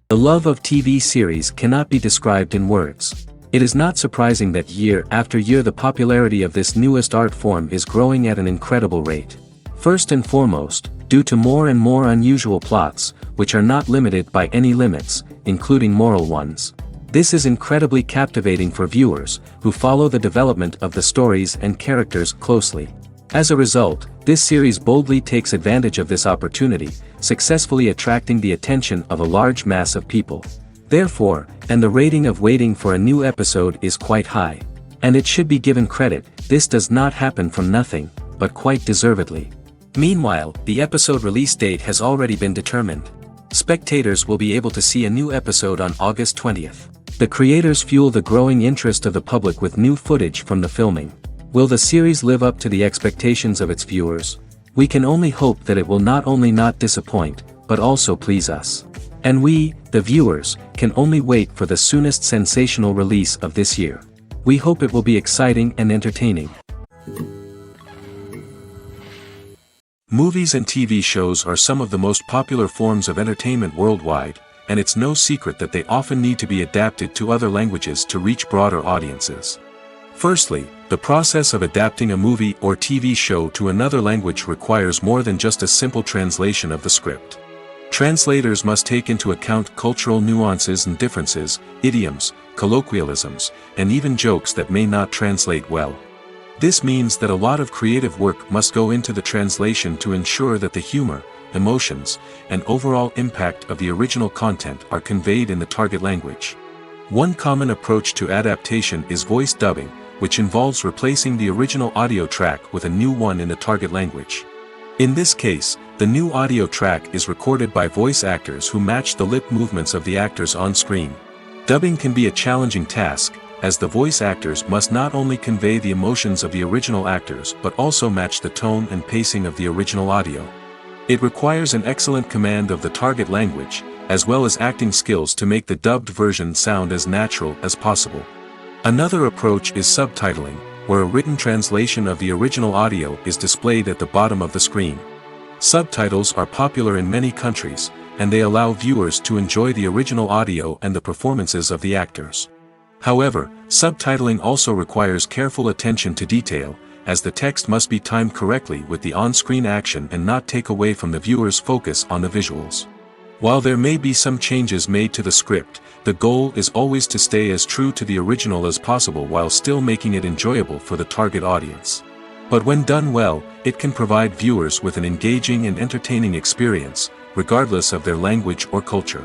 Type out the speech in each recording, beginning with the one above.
The love of TV series cannot be described in words. It is not surprising that year after year the popularity of this newest art form is growing at an incredible rate. First and foremost, due to more and more unusual plots, which are not limited by any limits, including moral ones. This is incredibly captivating for viewers, who follow the development of the stories and characters closely. As a result, this series boldly takes advantage of this opportunity, successfully attracting the attention of a large mass of people. Therefore, and the rating of waiting for a new episode is quite high. And it should be given credit, this does not happen from nothing, but quite deservedly. Meanwhile, the episode release date has already been determined. Spectators will be able to see a new episode on August 20th. The creators fuel the growing interest of the public with new footage from the filming. Will the series live up to the expectations of its viewers? We can only hope that it will not only not disappoint, but also please us. And we, the viewers, can only wait for the soonest sensational release of this year. We hope it will be exciting and entertaining. Movies and TV shows are some of the most popular forms of entertainment worldwide, and it's no secret that they often need to be adapted to other languages to reach broader audiences. Firstly, the process of adapting a movie or TV show to another language requires more than just a simple translation of the script. Translators must take into account cultural nuances and differences, idioms, colloquialisms, and even jokes that may not translate well. This means that a lot of creative work must go into the translation to ensure that the humor, emotions, and overall impact of the original content are conveyed in the target language. One common approach to adaptation is voice dubbing, which involves replacing the original audio track with a new one in the target language. In this case, the new audio track is recorded by voice actors who match the lip movements of the actors on screen. Dubbing can be a challenging task, as the voice actors must not only convey the emotions of the original actors but also match the tone and pacing of the original audio. It requires an excellent command of the target language, as well as acting skills to make the dubbed version sound as natural as possible. Another approach is subtitling, where a written translation of the original audio is displayed at the bottom of the screen. Subtitles are popular in many countries, and they allow viewers to enjoy the original audio and the performances of the actors. However, subtitling also requires careful attention to detail, as the text must be timed correctly with the on-screen action and not take away from the viewer's focus on the visuals. While there may be some changes made to the script, the goal is always to stay as true to the original as possible while still making it enjoyable for the target audience. But when done well, it can provide viewers with an engaging and entertaining experience, regardless of their language or culture.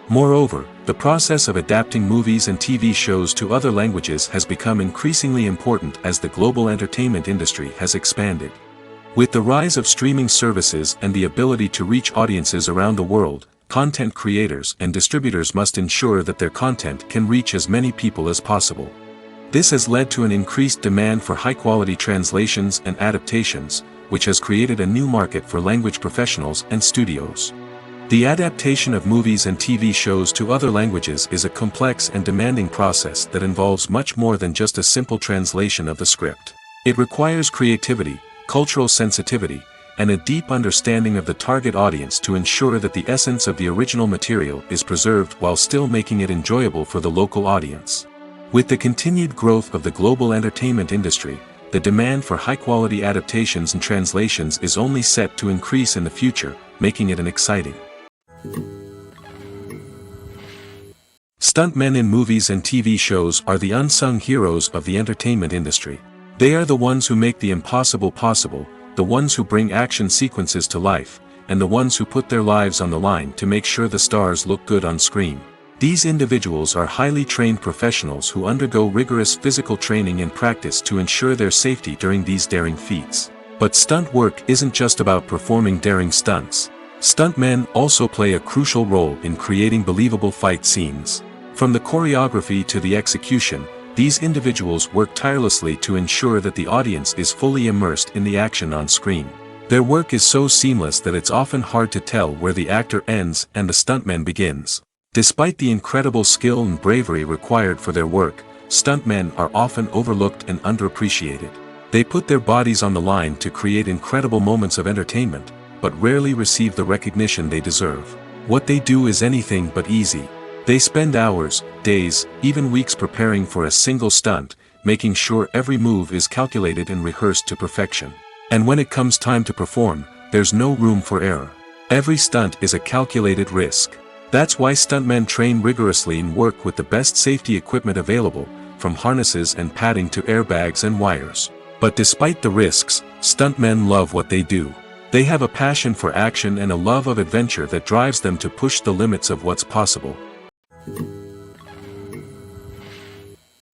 Moreover, the process of adapting movies and TV shows to other languages has become increasingly important as the global entertainment industry has expanded. With the rise of streaming services and the ability to reach audiences around the world, content creators and distributors must ensure that their content can reach as many people as possible. This has led to an increased demand for high-quality translations and adaptations, which has created a new market for language professionals and studios. The adaptation of movies and TV shows to other languages is a complex and demanding process that involves much more than just a simple translation of the script. It requires creativity, cultural sensitivity, and a deep understanding of the target audience to ensure that the essence of the original material is preserved while still making it enjoyable for the local audience. With the continued growth of the global entertainment industry, the demand for high-quality adaptations and translations is only set to increase in the future, making it an exciting. Stuntmen in movies and TV shows are the unsung heroes of the entertainment industry. They are the ones who make the impossible possible, the ones who bring action sequences to life, and the ones who put their lives on the line to make sure the stars look good on screen. These individuals are highly trained professionals who undergo rigorous physical training and practice to ensure their safety during these daring feats. But stunt work isn't just about performing daring stunts. Stuntmen also play a crucial role in creating believable fight scenes. From the choreography to the execution, these individuals work tirelessly to ensure that the audience is fully immersed in the action on screen. Their work is so seamless that it's often hard to tell where the actor ends and the stuntman begins. Despite the incredible skill and bravery required for their work, stuntmen are often overlooked and underappreciated. They put their bodies on the line to create incredible moments of entertainment, but rarely receive the recognition they deserve. What they do is anything but easy. They spend hours, days, even weeks preparing for a single stunt, making sure every move is calculated and rehearsed to perfection. And when it comes time to perform, there's no room for error. Every stunt is a calculated risk. That's why stuntmen train rigorously and work with the best safety equipment available, from harnesses and padding to airbags and wires. But despite the risks, stuntmen love what they do. They have a passion for action and a love of adventure that drives them to push the limits of what's possible.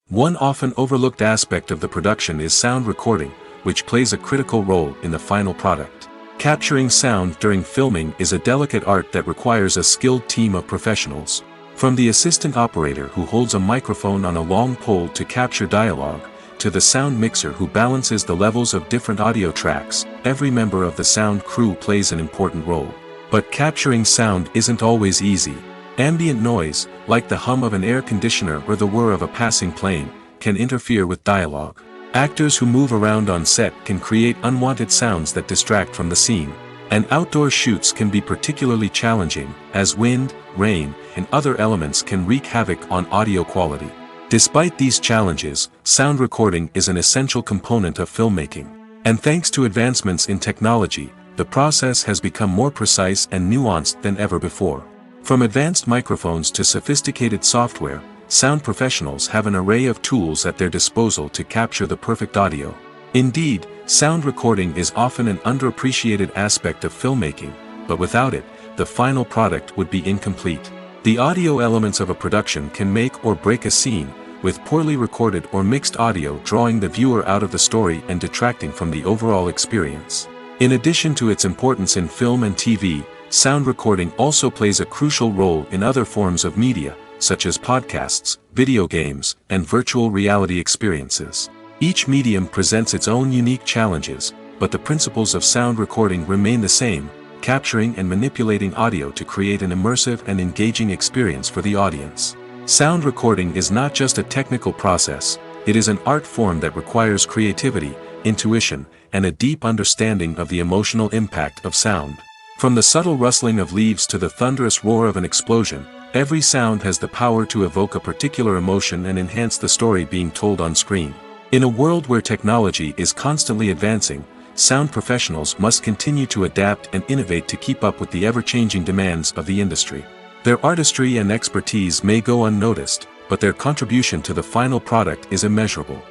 One often overlooked aspect of the production is sound recording, which plays a critical role in the final product. Capturing sound during filming is a delicate art that requires a skilled team of professionals. From the assistant operator who holds a microphone on a long pole to capture dialogue, to the sound mixer who balances the levels of different audio tracks, every member of the sound crew plays an important role. But capturing sound isn't always easy. Ambient noise, like the hum of an air conditioner or the whir of a passing plane, can interfere with dialogue. Actors who move around on set can create unwanted sounds that distract from the scene. And outdoor shoots can be particularly challenging, as wind, rain, and other elements can wreak havoc on audio quality. Despite these challenges, sound recording is an essential component of filmmaking. And thanks to advancements in technology, the process has become more precise and nuanced than ever before. From advanced microphones to sophisticated software, sound professionals have an array of tools at their disposal to capture the perfect audio. Indeed, sound recording is often an underappreciated aspect of filmmaking, but without it, the final product would be incomplete. The audio elements of a production can make or break a scene, with poorly recorded or mixed audio drawing the viewer out of the story and detracting from the overall experience. In addition to its importance in film and TV, sound recording also plays a crucial role in other forms of media, such as podcasts, video games, and virtual reality experiences. Each medium presents its own unique challenges, but the principles of sound recording remain the same, capturing and manipulating audio to create an immersive and engaging experience for the audience. Sound recording is not just a technical process, it is an art form that requires creativity, intuition, and a deep understanding of the emotional impact of sound. From the subtle rustling of leaves to the thunderous roar of an explosion, every sound has the power to evoke a particular emotion and enhance the story being told on screen. In a world where technology is constantly advancing, sound professionals must continue to adapt and innovate to keep up with the ever-changing demands of the industry. Their artistry and expertise may go unnoticed, but their contribution to the final product is immeasurable.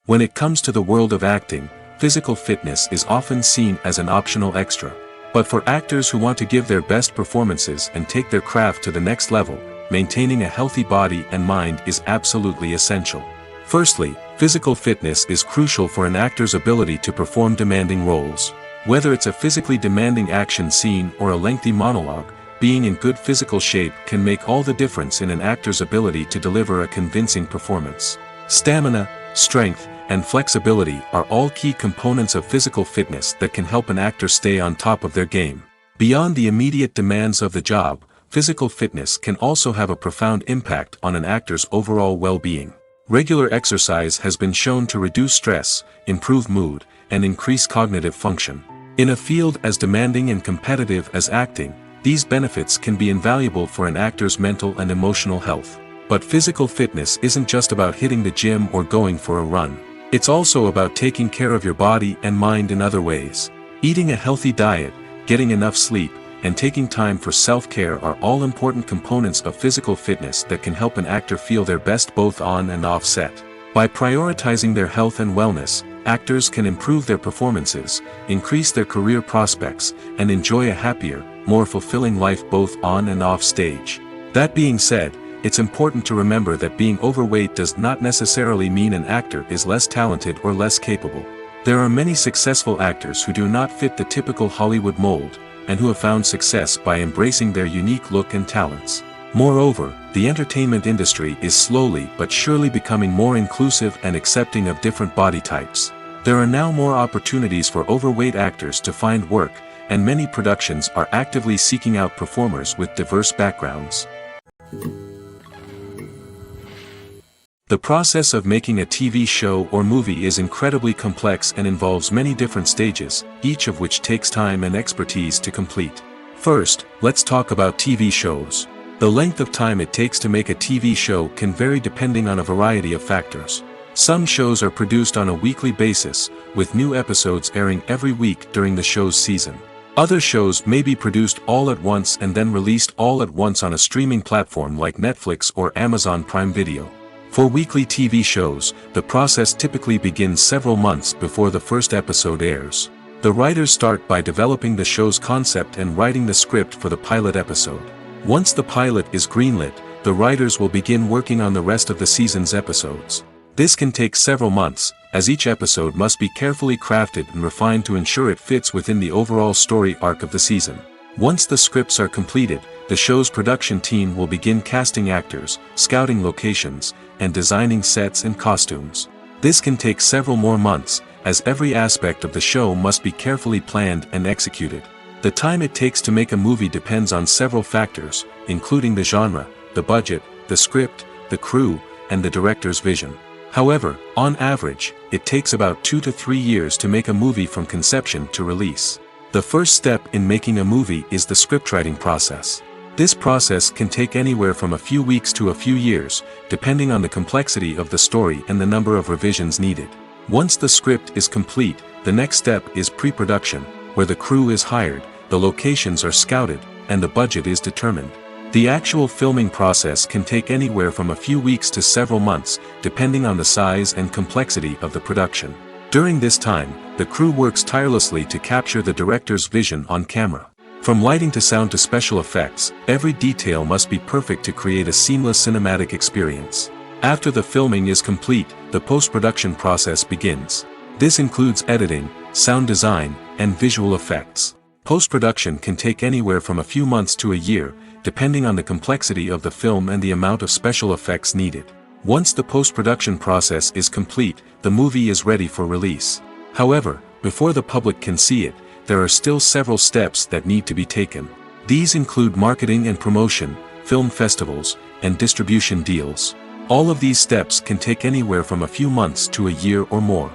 When it comes to the world of acting, physical fitness is often seen as an optional extra. But for actors who want to give their best performances and take their craft to the next level, maintaining a healthy body and mind is absolutely essential. Firstly, physical fitness is crucial for an actor's ability to perform demanding roles. Whether it's a physically demanding action scene or a lengthy monologue, being in good physical shape can make all the difference in an actor's ability to deliver a convincing performance. Stamina, strength, and flexibility are all key components of physical fitness that can help an actor stay on top of their game. Beyond the immediate demands of the job, physical fitness can also have a profound impact on an actor's overall well-being. Regular exercise has been shown to reduce stress, improve mood, and increase cognitive function. In a field as demanding and competitive as acting, these benefits can be invaluable for an actor's mental and emotional health. But physical fitness isn't just about hitting the gym or going for a run. It's also about taking care of your body and mind in other ways. Eating a healthy diet, getting enough sleep, and taking time for self-care are all important components of physical fitness that can help an actor feel their best both on and off set. By prioritizing their health and wellness, actors can improve their performances, increase their career prospects, and enjoy a happier, more fulfilling life both on and off stage. That being said, it's important to remember that being overweight does not necessarily mean an actor is less talented or less capable. There are many successful actors who do not fit the typical Hollywood mold, and who have found success by embracing their unique look and talents. Moreover, the entertainment industry is slowly but surely becoming more inclusive and accepting of different body types. There are now more opportunities for overweight actors to find work, and many productions are actively seeking out performers with diverse backgrounds. The process of making a TV show or movie is incredibly complex and involves many different stages, each of which takes time and expertise to complete. First, let's talk about TV shows. The length of time it takes to make a TV show can vary depending on a variety of factors. Some shows are produced on a weekly basis, with new episodes airing every week during the show's season. Other shows may be produced all at once and then released all at once on a streaming platform like Netflix or Amazon Prime Video. For weekly TV shows, the process typically begins several months before the first episode airs. The writers start by developing the show's concept and writing the script for the pilot episode. Once the pilot is greenlit, the writers will begin working on the rest of the season's episodes. This can take several months, as each episode must be carefully crafted and refined to ensure it fits within the overall story arc of the season. Once the scripts are completed, the show's production team will begin casting actors, scouting locations, and designing sets and costumes. This can take several more months, as every aspect of the show must be carefully planned and executed. The time it takes to make a movie depends on several factors, including the genre, the budget, the script, the crew, and the director's vision. However, on average, it takes about 2 to 3 years to make a movie from conception to release. The first step in making a movie is the scriptwriting process. This process can take anywhere from a few weeks to a few years, depending on the complexity of the story and the number of revisions needed. Once the script is complete, the next step is pre-production, where the crew is hired, the locations are scouted, and the budget is determined. The actual filming process can take anywhere from a few weeks to several months, depending on the size and complexity of the production. During this time, the crew works tirelessly to capture the director's vision on camera. From lighting to sound to special effects, every detail must be perfect to create a seamless cinematic experience. After the filming is complete, the post-production process begins. This includes editing, sound design, and visual effects. Post-production can take anywhere from a few months to a year, depending on the complexity of the film and the amount of special effects needed. Once the post-production process is complete, the movie is ready for release. However, before the public can see it, there are still several steps that need to be taken. These include marketing and promotion, film festivals, and distribution deals. All of these steps can take anywhere from a few months to a year or more.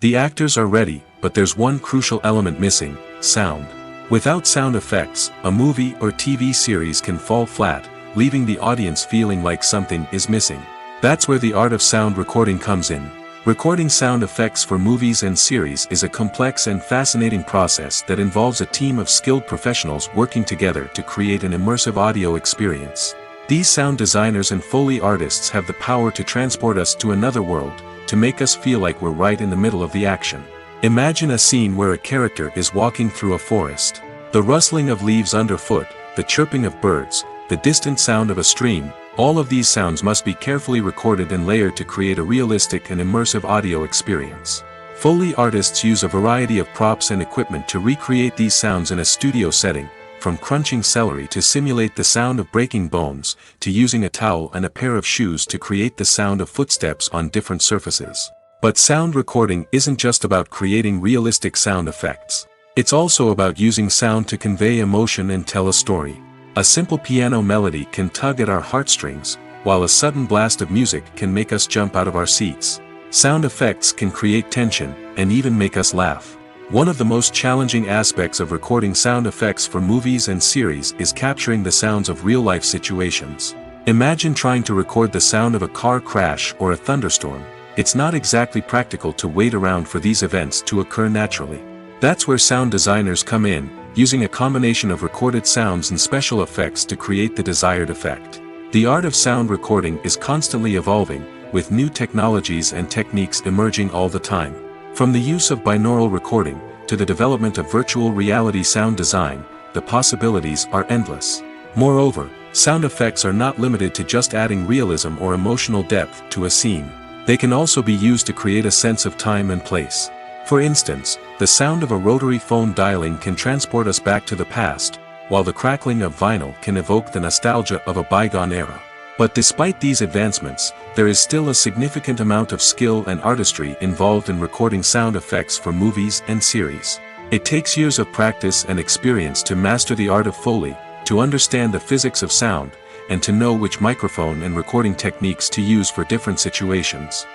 The actors are ready, but there's one crucial element missing: sound. Without sound effects, a movie or TV series can fall flat, leaving the audience feeling like something is missing. That's where the art of sound recording comes in. Recording sound effects for movies and series is a complex and fascinating process that involves a team of skilled professionals working together to create an immersive audio experience. These sound designers and Foley artists have the power to transport us to another world, to make us feel like we're right in the middle of the action. Imagine a scene where a character is walking through a forest. The rustling of leaves underfoot, the chirping of birds, the distant sound of a stream, all of these sounds must be carefully recorded and layered to create a realistic and immersive audio experience. Foley artists use a variety of props and equipment to recreate these sounds in a studio setting, from crunching celery to simulate the sound of breaking bones, to using a towel and a pair of shoes to create the sound of footsteps on different surfaces. But sound recording isn't just about creating realistic sound effects. It's also about using sound to convey emotion and tell a story. A simple piano melody can tug at our heartstrings, while a sudden blast of music can make us jump out of our seats. Sound effects can create tension, and even make us laugh. One of the most challenging aspects of recording sound effects for movies and series is capturing the sounds of real-life situations. Imagine trying to record the sound of a car crash or a thunderstorm. It's not exactly practical to wait around for these events to occur naturally. That's where sound designers come in, using a combination of recorded sounds and special effects to create the desired effect. The art of sound recording is constantly evolving, with new technologies and techniques emerging all the time. From the use of binaural recording, to the development of virtual reality sound design, the possibilities are endless. Moreover, sound effects are not limited to just adding realism or emotional depth to a scene. They can also be used to create a sense of time and place. For instance, the sound of a rotary phone dialing can transport us back to the past, while the crackling of vinyl can evoke the nostalgia of a bygone era. But despite these advancements, there is still a significant amount of skill and artistry involved in recording sound effects for movies and series. It takes years of practice and experience to master the art of Foley, to understand the physics of sound, and to know which microphone and recording techniques to use for different situations.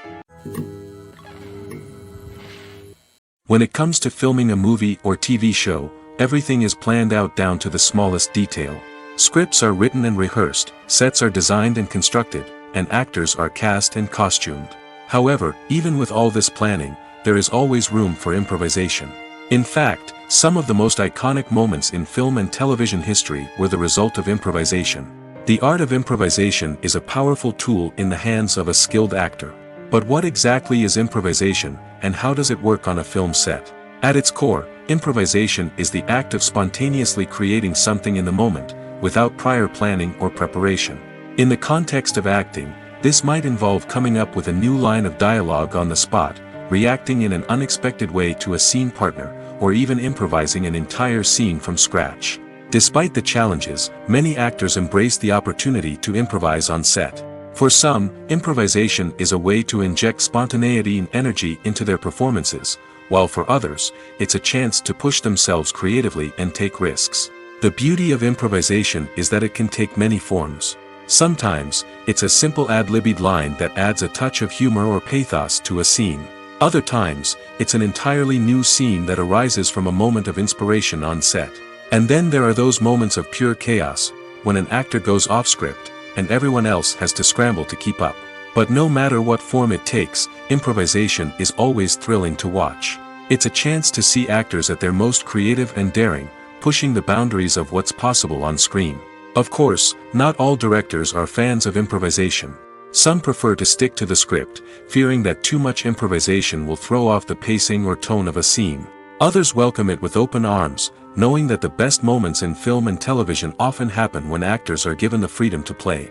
When it comes to filming a movie or TV show, everything is planned out down to the smallest detail. Scripts are written and rehearsed, sets are designed and constructed, and actors are cast and costumed. However, even with all this planning, there is always room for improvisation. In fact, some of the most iconic moments in film and television history were the result of improvisation. The art of improvisation is a powerful tool in the hands of a skilled actor. But what exactly is improvisation, and how does it work on a film set? At its core, improvisation is the act of spontaneously creating something in the moment, without prior planning or preparation. In the context of acting, this might involve coming up with a new line of dialogue on the spot, reacting in an unexpected way to a scene partner, or even improvising an entire scene from scratch. Despite the challenges, many actors embrace the opportunity to improvise on set. For some, improvisation is a way to inject spontaneity and energy into their performances, while for others, it's a chance to push themselves creatively and take risks. The beauty of improvisation is that it can take many forms. Sometimes, it's a simple ad-libbed line that adds a touch of humor or pathos to a scene. Other times, it's an entirely new scene that arises from a moment of inspiration on set. And then there are those moments of pure chaos, when an actor goes off script, and everyone else has to scramble to keep up. But no matter what form it takes, improvisation is always thrilling to watch. It's a chance to see actors at their most creative and daring, pushing the boundaries of what's possible on screen. Of course, not all directors are fans of improvisation. Some prefer to stick to the script, fearing that too much improvisation will throw off the pacing or tone of a scene. Others welcome it with open arms, knowing that the best moments in film and television often happen when actors are given the freedom to play.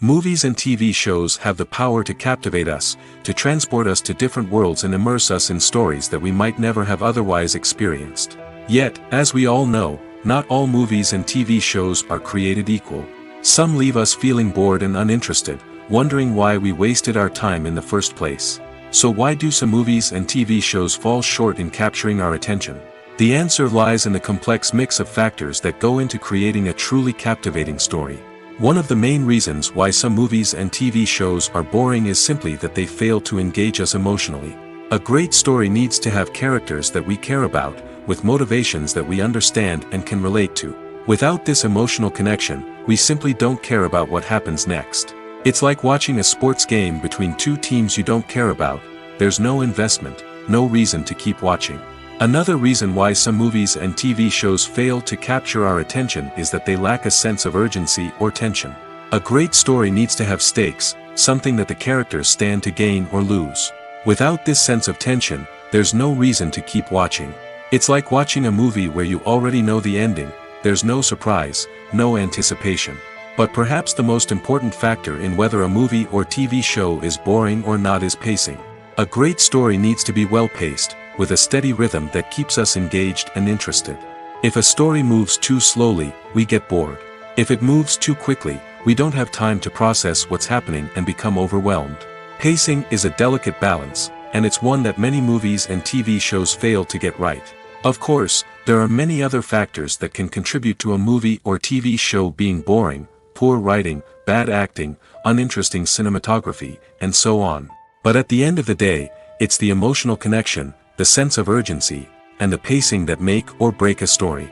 Movies and TV shows have the power to captivate us, to transport us to different worlds and immerse us in stories that we might never have otherwise experienced. Yet, as we all know, not all movies and TV shows are created equal. Some leave us feeling bored and uninterested, wondering why we wasted our time in the first place. So why do some movies and TV shows fall short in capturing our attention? The answer lies in the complex mix of factors that go into creating a truly captivating story. One of the main reasons why some movies and TV shows are boring is simply that they fail to engage us emotionally. A great story needs to have characters that we care about, with motivations that we understand and can relate to. Without this emotional connection, we simply don't care about what happens next. It's like watching a sports game between two teams you don't care about. There's no investment, no reason to keep watching. Another reason why some movies and TV shows fail to capture our attention is that they lack a sense of urgency or tension. A great story needs to have stakes, something that the characters stand to gain or lose. Without this sense of tension, there's no reason to keep watching. It's like watching a movie where you already know the ending, there's no surprise, no anticipation. But perhaps the most important factor in whether a movie or TV show is boring or not is pacing. A great story needs to be well-paced, with a steady rhythm that keeps us engaged and interested. If a story moves too slowly, we get bored. If it moves too quickly, we don't have time to process what's happening and become overwhelmed. Pacing is a delicate balance, and it's one that many movies and TV shows fail to get right. Of course, there are many other factors that can contribute to a movie or TV show being boring: poor writing, bad acting, uninteresting cinematography, and so on. But at the end of the day, it's the emotional connection, the sense of urgency, and the pacing that make or break a story.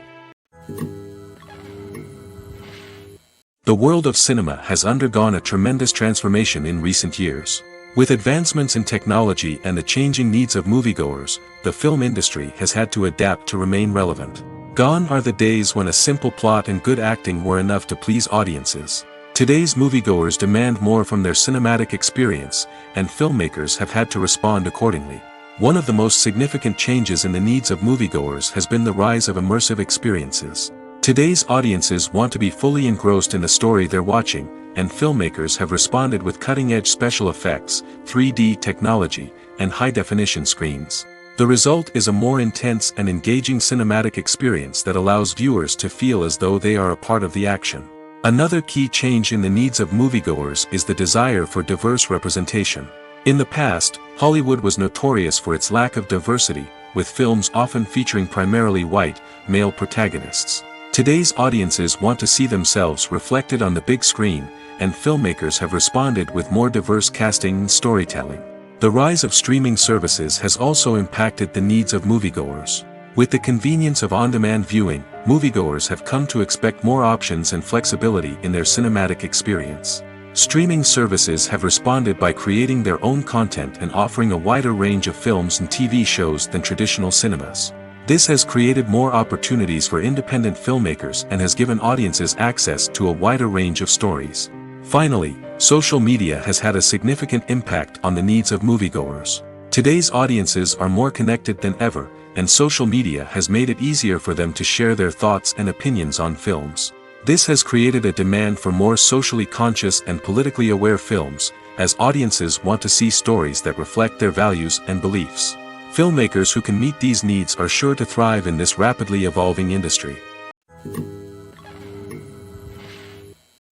The world of cinema has undergone a tremendous transformation in recent years. With advancements in technology and the changing needs of moviegoers, the film industry has had to adapt to remain relevant. Gone are the days when a simple plot and good acting were enough to please audiences. Today's moviegoers demand more from their cinematic experience, and filmmakers have had to respond accordingly. One of the most significant changes in the needs of moviegoers has been the rise of immersive experiences. Today's audiences want to be fully engrossed in the story they're watching, and filmmakers have responded with cutting-edge special effects, 3D technology, and high-definition screens. The result is a more intense and engaging cinematic experience that allows viewers to feel as though they are a part of the action. Another key change in the needs of moviegoers is the desire for diverse representation. In the past, Hollywood was notorious for its lack of diversity, with films often featuring primarily white, male protagonists. Today's audiences want to see themselves reflected on the big screen, and filmmakers have responded with more diverse casting and storytelling. The rise of streaming services has also impacted the needs of moviegoers. With the convenience of on-demand viewing, moviegoers have come to expect more options and flexibility in their cinematic experience. Streaming services have responded by creating their own content and offering a wider range of films and TV shows than traditional cinemas. This has created more opportunities for independent filmmakers and has given audiences access to a wider range of stories. Finally, social media has had a significant impact on the needs of moviegoers. Today's audiences are more connected than ever, and social media has made it easier for them to share their thoughts and opinions on films. This has created a demand for more socially conscious and politically aware films, as audiences want to see stories that reflect their values and beliefs. Filmmakers who can meet these needs are sure to thrive in this rapidly evolving industry.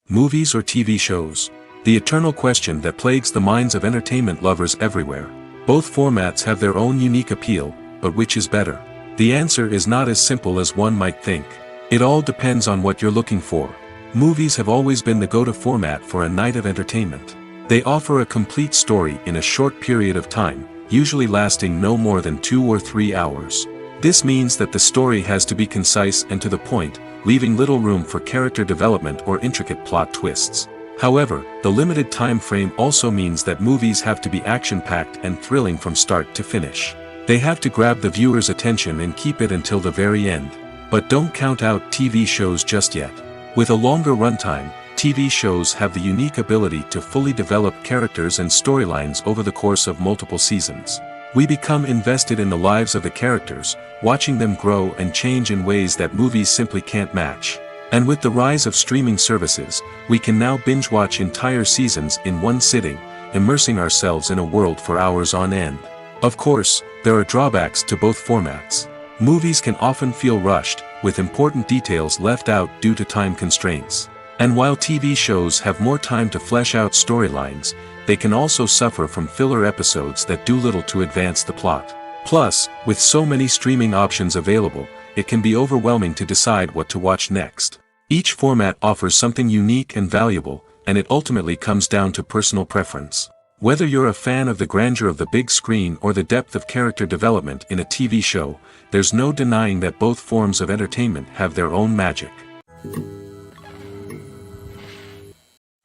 Movies or TV shows? The eternal question that plagues the minds of entertainment lovers everywhere. Both formats have their own unique appeal, but which is better? The answer is not as simple as one might think. It all depends on what you're looking for. Movies have always been the go-to format for a night of entertainment. They offer a complete story in a short period of time, usually lasting no more than 2 or 3 hours. This means that the story has to be concise and to the point, leaving little room for character development or intricate plot twists. However, the limited time frame also means that movies have to be action-packed and thrilling from start to finish. They have to grab the viewer's attention and keep it until the very end. But don't count out TV shows just yet. With a longer runtime, TV shows have the unique ability to fully develop characters and storylines over the course of multiple seasons. We become invested in the lives of the characters, watching them grow and change in ways that movies simply can't match. And with the rise of streaming services, we can now binge-watch entire seasons in one sitting, immersing ourselves in a world for hours on end. Of course, there are drawbacks to both formats. Movies can often feel rushed, with important details left out due to time constraints. And while TV shows have more time to flesh out storylines, they can also suffer from filler episodes that do little to advance the plot. Plus, with so many streaming options available, it can be overwhelming to decide what to watch next. Each format offers something unique and valuable, and it ultimately comes down to personal preference. Whether you're a fan of the grandeur of the big screen or the depth of character development in a TV show, there's no denying that both forms of entertainment have their own magic.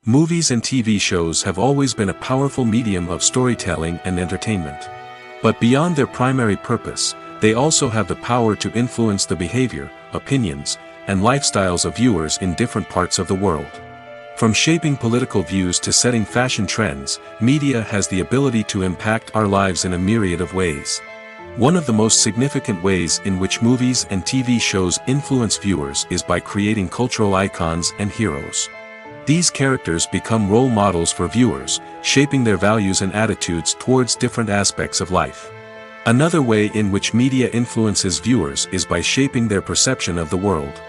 Movies and TV shows have always been a powerful medium of storytelling and entertainment. But beyond their primary purpose, they also have the power to influence the behavior, opinions, and lifestyles of viewers in different parts of the world. From shaping political views to setting fashion trends, media has the ability to impact our lives in a myriad of ways. One of the most significant ways in which movies and TV shows influence viewers is by creating cultural icons and heroes. These characters become role models for viewers, shaping their values and attitudes towards different aspects of life. Another way in which media influences viewers is by shaping their perception of the world.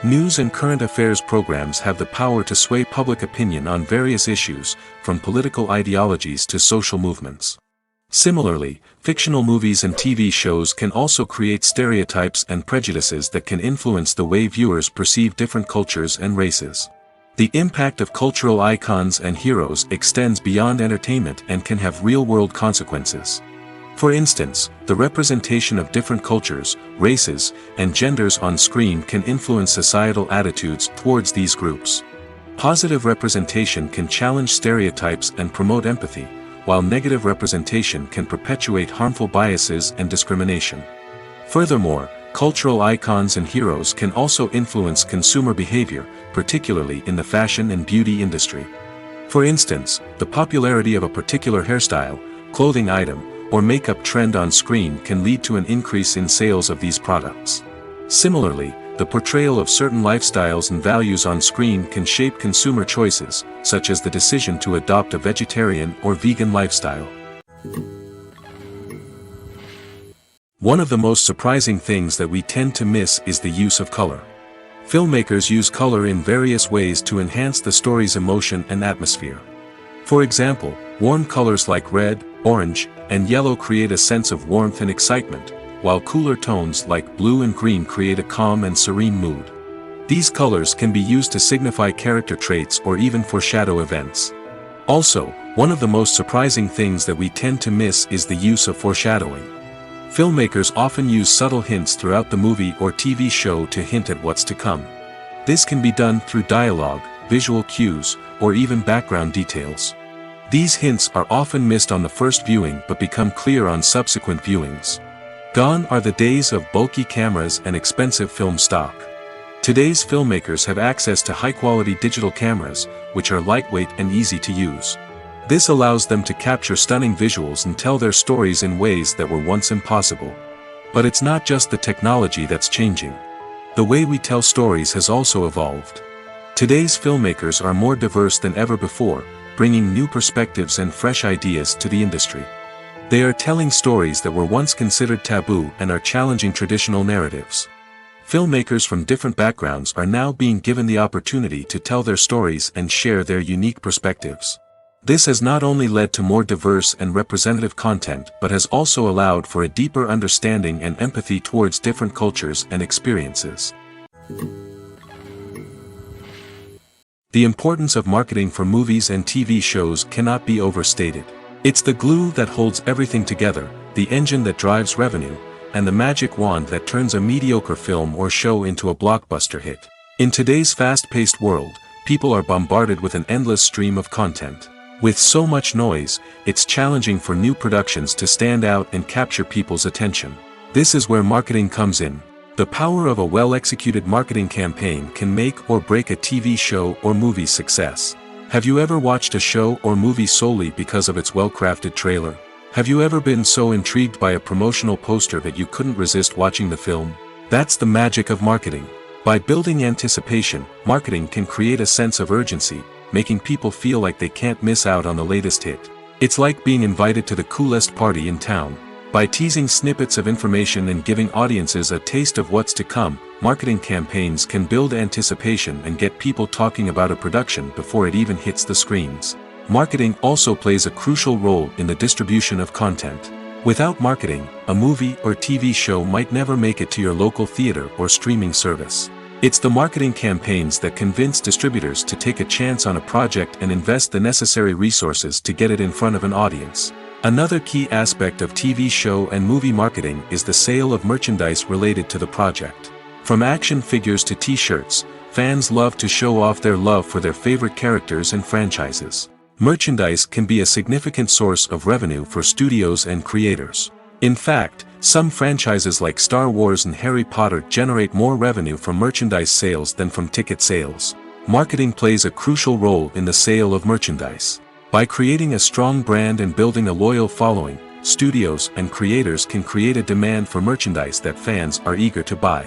News and current affairs programs have the power to sway public opinion on various issues, from political ideologies to social movements. Similarly, fictional movies and TV shows can also create stereotypes and prejudices that can influence the way viewers perceive different cultures and races. The impact of cultural icons and heroes extends beyond entertainment and can have real-world consequences. For instance, the representation of different cultures, races, and genders on screen can influence societal attitudes towards these groups. Positive representation can challenge stereotypes and promote empathy, while negative representation can perpetuate harmful biases and discrimination. Furthermore, cultural icons and heroes can also influence consumer behavior, particularly in the fashion and beauty industry. For instance, the popularity of a particular hairstyle, clothing item, or makeup trend on screen can lead to an increase in sales of these products. Similarly, the portrayal of certain lifestyles and values on screen can shape consumer choices, such as the decision to adopt a vegetarian or vegan lifestyle. One of the most surprising things that we tend to miss is the use of color. Filmmakers use color in various ways to enhance the story's emotion and atmosphere. For example, warm colors like red, orange, and yellow create a sense of warmth and excitement, while cooler tones like blue and green create a calm and serene mood. These colors can be used to signify character traits or even foreshadow events. Also, one of the most surprising things that we tend to miss is the use of foreshadowing. Filmmakers often use subtle hints throughout the movie or TV show to hint at what's to come. This can be done through dialogue, visual cues, or even background details. These hints are often missed on the first viewing but become clear on subsequent viewings. Gone are the days of bulky cameras and expensive film stock. Today's filmmakers have access to high-quality digital cameras, which are lightweight and easy to use. This allows them to capture stunning visuals and tell their stories in ways that were once impossible. But it's not just the technology that's changing. The way we tell stories has also evolved. Today's filmmakers are more diverse than ever before, bringing new perspectives and fresh ideas to the industry. They are telling stories that were once considered taboo and are challenging traditional narratives. Filmmakers from different backgrounds are now being given the opportunity to tell their stories and share their unique perspectives. This has not only led to more diverse and representative content but has also allowed for a deeper understanding and empathy towards different cultures and experiences. The importance of marketing for movies and TV shows cannot be overstated. It's the glue that holds everything together, the engine that drives revenue, and the magic wand that turns a mediocre film or show into a blockbuster hit. In today's fast-paced world, people are bombarded with an endless stream of content. With so much noise, it's challenging for new productions to stand out and capture people's attention. This is where marketing comes in. The power of a well-executed marketing campaign can make or break a TV show or movie's success. Have you ever watched a show or movie solely because of its well-crafted trailer? Have you ever been so intrigued by a promotional poster that you couldn't resist watching the film? That's the magic of marketing. By building anticipation, marketing can create a sense of urgency, making people feel like they can't miss out on the latest hit. It's like being invited to the coolest party in town. By teasing snippets of information and giving audiences a taste of what's to come, marketing campaigns can build anticipation and get people talking about a production before it even hits the screens. Marketing also plays a crucial role in the distribution of content. Without marketing, a movie or TV show might never make it to your local theater or streaming service. It's the marketing campaigns that convince distributors to take a chance on a project and invest the necessary resources to get it in front of an audience. Another key aspect of TV show and movie marketing is the sale of merchandise related to the project. From action figures to t-shirts, fans love to show off their love for their favorite characters and franchises. Merchandise can be a significant source of revenue for studios and creators. In fact, some franchises like Star Wars and Harry Potter generate more revenue from merchandise sales than from ticket sales. Marketing plays a crucial role in the sale of merchandise. By creating a strong brand and building a loyal following, studios and creators can create a demand for merchandise that fans are eager to buy.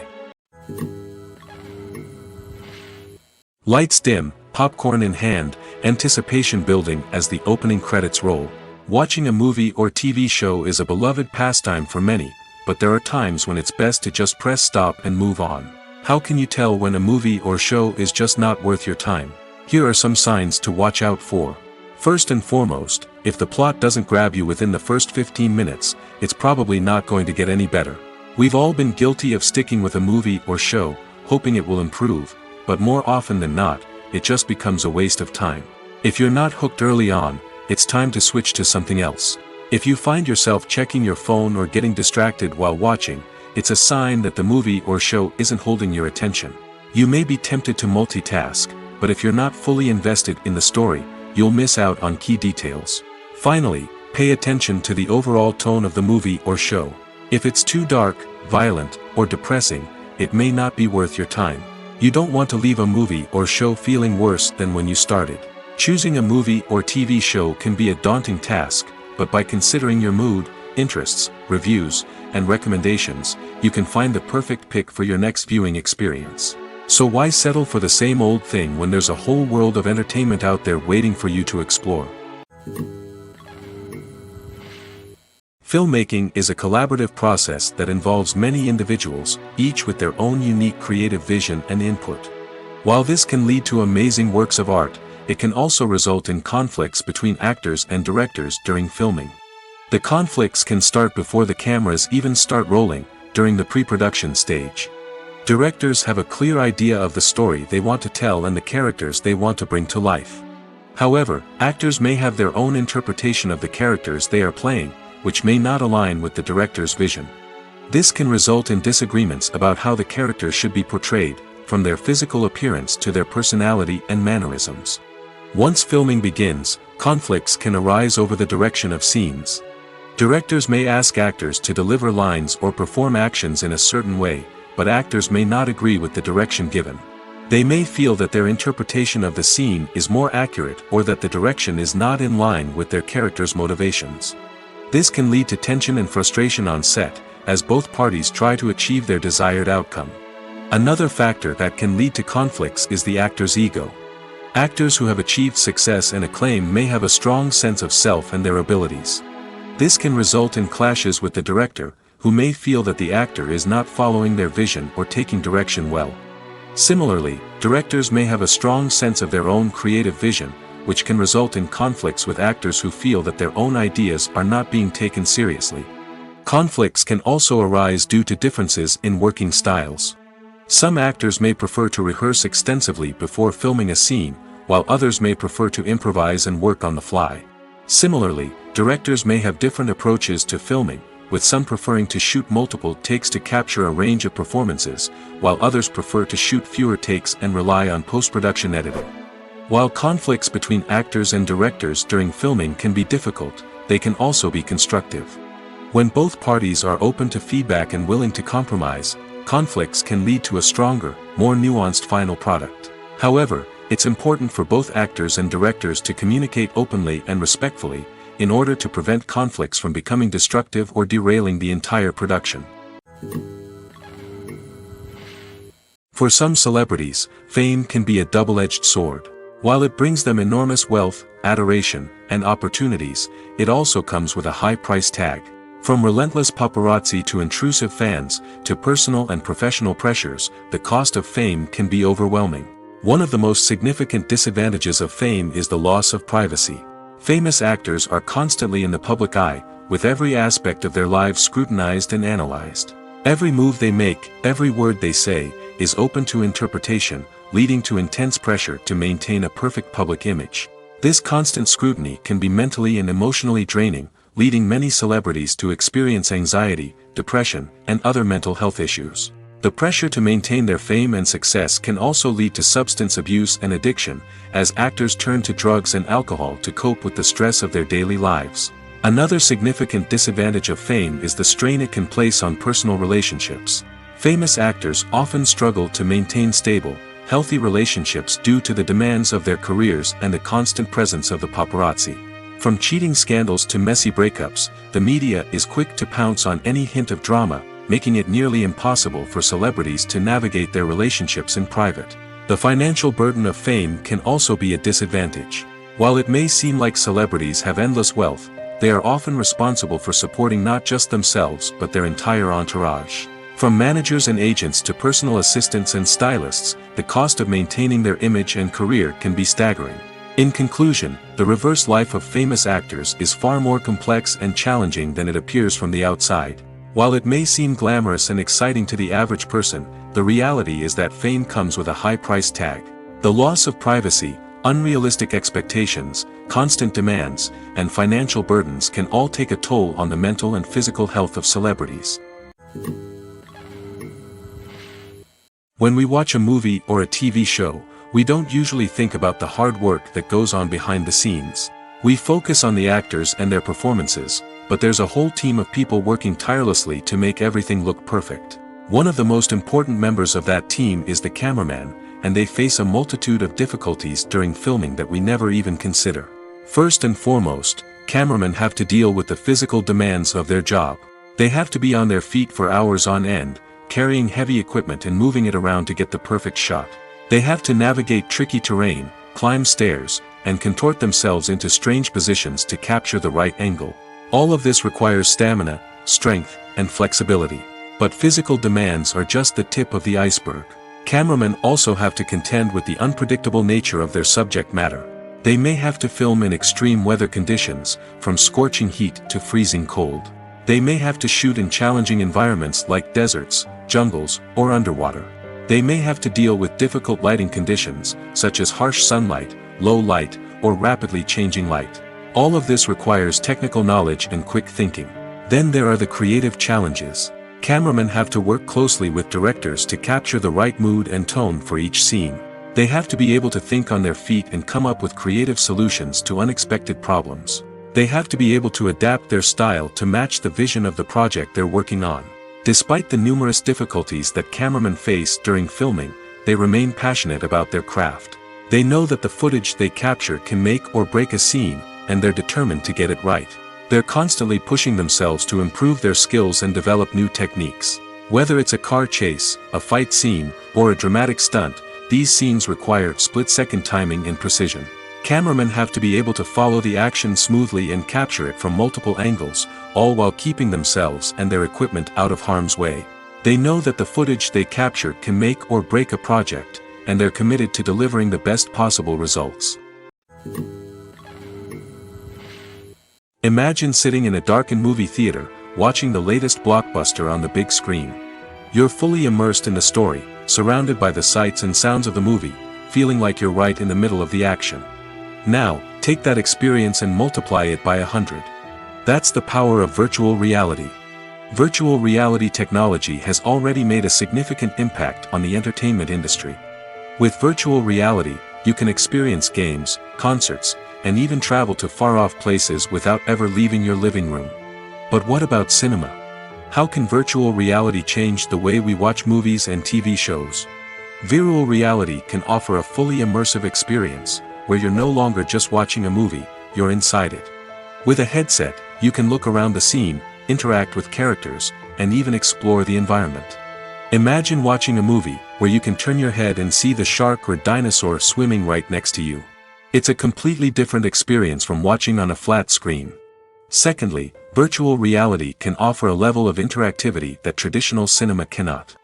Lights dim, popcorn in hand, anticipation building as the opening credits roll. Watching a movie or TV show is a beloved pastime for many, but there are times when it's best to just press stop and move on. How can you tell when a movie or show is just not worth your time? Here are some signs to watch out for. First and foremost, if the plot doesn't grab you within the first 15 minutes, it's probably not going to get any better. We've all been guilty of sticking with a movie or show, hoping it will improve, but more often than not, it just becomes a waste of time. If you're not hooked early on, it's time to switch to something else. If you find yourself checking your phone or getting distracted while watching, it's a sign that the movie or show isn't holding your attention. You may be tempted to multitask, but if you're not fully invested in the story, you'll miss out on key details. Finally, pay attention to the overall tone of the movie or show. If it's too dark, violent, or depressing, it may not be worth your time. You don't want to leave a movie or show feeling worse than when you started. Choosing a movie or TV show can be a daunting task, but by considering your mood, interests, reviews, and recommendations, you can find the perfect pick for your next viewing experience. So why settle for the same old thing when there's a whole world of entertainment out there waiting for you to explore? Filmmaking is a collaborative process that involves many individuals, each with their own unique creative vision and input. While this can lead to amazing works of art, it can also result in conflicts between actors and directors during filming. The conflicts can start before the cameras even start rolling, during the pre-production stage. Directors have a clear idea of the story they want to tell and the characters they want to bring to life. However, actors may have their own interpretation of the characters they are playing, which may not align with the director's vision. This can result in disagreements about how the characters should be portrayed, from their physical appearance to their personality and mannerisms. Once filming begins, conflicts can arise over the direction of scenes. Directors may ask actors to deliver lines or perform actions in a certain way, but actors may not agree with the direction given. They may feel that their interpretation of the scene is more accurate or that the direction is not in line with their character's motivations. This can lead to tension and frustration on set, as both parties try to achieve their desired outcome. Another factor that can lead to conflicts is the actor's ego. Actors who have achieved success and acclaim may have a strong sense of self and their abilities. This can result in clashes with the director, who may feel that the actor is not following their vision or taking direction well. Similarly, directors may have a strong sense of their own creative vision, which can result in conflicts with actors who feel that their own ideas are not being taken seriously. Conflicts can also arise due to differences in working styles. Some actors may prefer to rehearse extensively before filming a scene, while others may prefer to improvise and work on the fly. Similarly, directors may have different approaches to filming, with some preferring to shoot multiple takes to capture a range of performances, while others prefer to shoot fewer takes and rely on post-production editing. While conflicts between actors and directors during filming can be difficult, they can also be constructive. When both parties are open to feedback and willing to compromise, conflicts can lead to a stronger, more nuanced final product. However, it's important for both actors and directors to communicate openly and respectfully, in order to prevent conflicts from becoming destructive or derailing the entire production. For some celebrities, fame can be a double-edged sword. While it brings them enormous wealth, adoration, and opportunities, it also comes with a high price tag. From relentless paparazzi to intrusive fans, to personal and professional pressures, the cost of fame can be overwhelming. One of the most significant disadvantages of fame is the loss of privacy. Famous actors are constantly in the public eye, with every aspect of their lives scrutinized and analyzed. Every move they make, every word they say, is open to interpretation, leading to intense pressure to maintain a perfect public image. This constant scrutiny can be mentally and emotionally draining, leading many celebrities to experience anxiety, depression, and other mental health issues. The pressure to maintain their fame and success can also lead to substance abuse and addiction, as actors turn to drugs and alcohol to cope with the stress of their daily lives. Another significant disadvantage of fame is the strain it can place on personal relationships. Famous actors often struggle to maintain stable, healthy relationships due to the demands of their careers and the constant presence of the paparazzi. From cheating scandals to messy breakups, the media is quick to pounce on any hint of drama, making it nearly impossible for celebrities to navigate their relationships in private. The financial burden of fame can also be a disadvantage. While it may seem like celebrities have endless wealth, they are often responsible for supporting not just themselves but their entire entourage. From managers and agents to personal assistants and stylists, the cost of maintaining their image and career can be staggering. In conclusion, the reverse life of famous actors is far more complex and challenging than it appears from the outside. While it may seem glamorous and exciting to the average person, the reality is that fame comes with a high price tag. The loss of privacy, unrealistic expectations, constant demands, and financial burdens can all take a toll on the mental and physical health of celebrities. When we watch a movie or a TV show, we don't usually think about the hard work that goes on behind the scenes. We focus on the actors and their performances, but there's a whole team of people working tirelessly to make everything look perfect. One of the most important members of that team is the cameraman, and they face a multitude of difficulties during filming that we never even consider. First and foremost, cameramen have to deal with the physical demands of their job. They have to be on their feet for hours on end, carrying heavy equipment and moving it around to get the perfect shot. They have to navigate tricky terrain, climb stairs, and contort themselves into strange positions to capture the right angle. All of this requires stamina, strength, and flexibility. But physical demands are just the tip of the iceberg. Cameramen also have to contend with the unpredictable nature of their subject matter. They may have to film in extreme weather conditions, from scorching heat to freezing cold. They may have to shoot in challenging environments like deserts, jungles, or underwater. They may have to deal with difficult lighting conditions, such as harsh sunlight, low light, or rapidly changing light. All of this requires technical knowledge and quick thinking. Then there are the creative challenges. Cameramen have to work closely with directors to capture the right mood and tone for each scene. They have to be able to think on their feet and come up with creative solutions to unexpected problems. They have to be able to adapt their style to match the vision of the project they're working on. Despite the numerous difficulties that cameramen face during filming, they remain passionate about their craft. They know that the footage they capture can make or break a scene, and they're determined to get it right. They're constantly pushing themselves to improve their skills and develop new techniques. Whether it's a car chase, a fight scene, or a dramatic stunt, these scenes require split-second timing and precision. Cameramen have to be able to follow the action smoothly and capture it from multiple angles, all while keeping themselves and their equipment out of harm's way. They know that the footage they capture can make or break a project, and they're committed to delivering the best possible results. Imagine sitting in a darkened movie theater, watching the latest blockbuster on the big screen. You're fully immersed in the story, surrounded by the sights and sounds of the movie, feeling like you're right in the middle of the action. Now, take that experience and multiply it by 100. That's the power of virtual reality. Virtual reality technology has already made a significant impact on the entertainment industry. With virtual reality, you can experience games, concerts, and even travel to far-off places without ever leaving your living room. But what about cinema? How can virtual reality change the way we watch movies and TV shows? Virtual reality can offer a fully immersive experience, where you're no longer just watching a movie, you're inside it. With a headset, you can look around the scene, interact with characters, and even explore the environment. Imagine watching a movie, where you can turn your head and see the shark or dinosaur swimming right next to you. It's a completely different experience from watching on a flat screen. Secondly, virtual reality can offer a level of interactivity that traditional cinema cannot.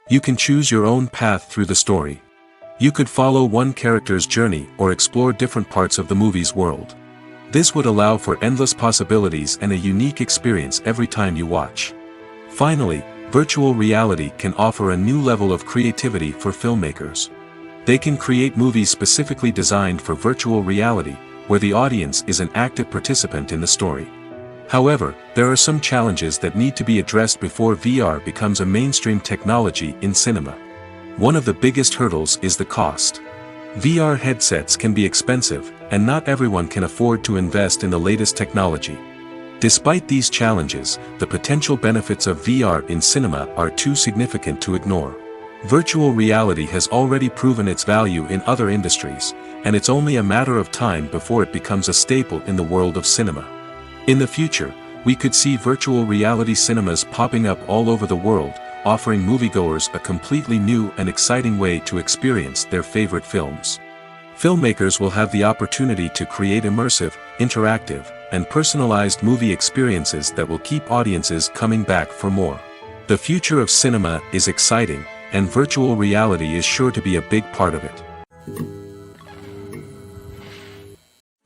You can choose your own path through the story. You could follow one character's journey or explore different parts of the movie's world. This would allow for endless possibilities and a unique experience every time you watch. Finally, virtual reality can offer a new level of creativity for filmmakers. They can create movies specifically designed for virtual reality, where the audience is an active participant in the story. However, there are some challenges that need to be addressed before VR becomes a mainstream technology in cinema. One of the biggest hurdles is the cost. VR headsets can be expensive, and not everyone can afford to invest in the latest technology. Despite these challenges, the potential benefits of VR in cinema are too significant to ignore. Virtual reality has already proven its value in other industries, and it's only a matter of time before it becomes a staple in the world of cinema. In the future, we could see virtual reality cinemas popping up all over the world, offering moviegoers a completely new and exciting way to experience their favorite films. Filmmakers will have the opportunity to create immersive, interactive, and personalized movie experiences that will keep audiences coming back for more. The future of cinema is exciting, and virtual reality is sure to be a big part of it.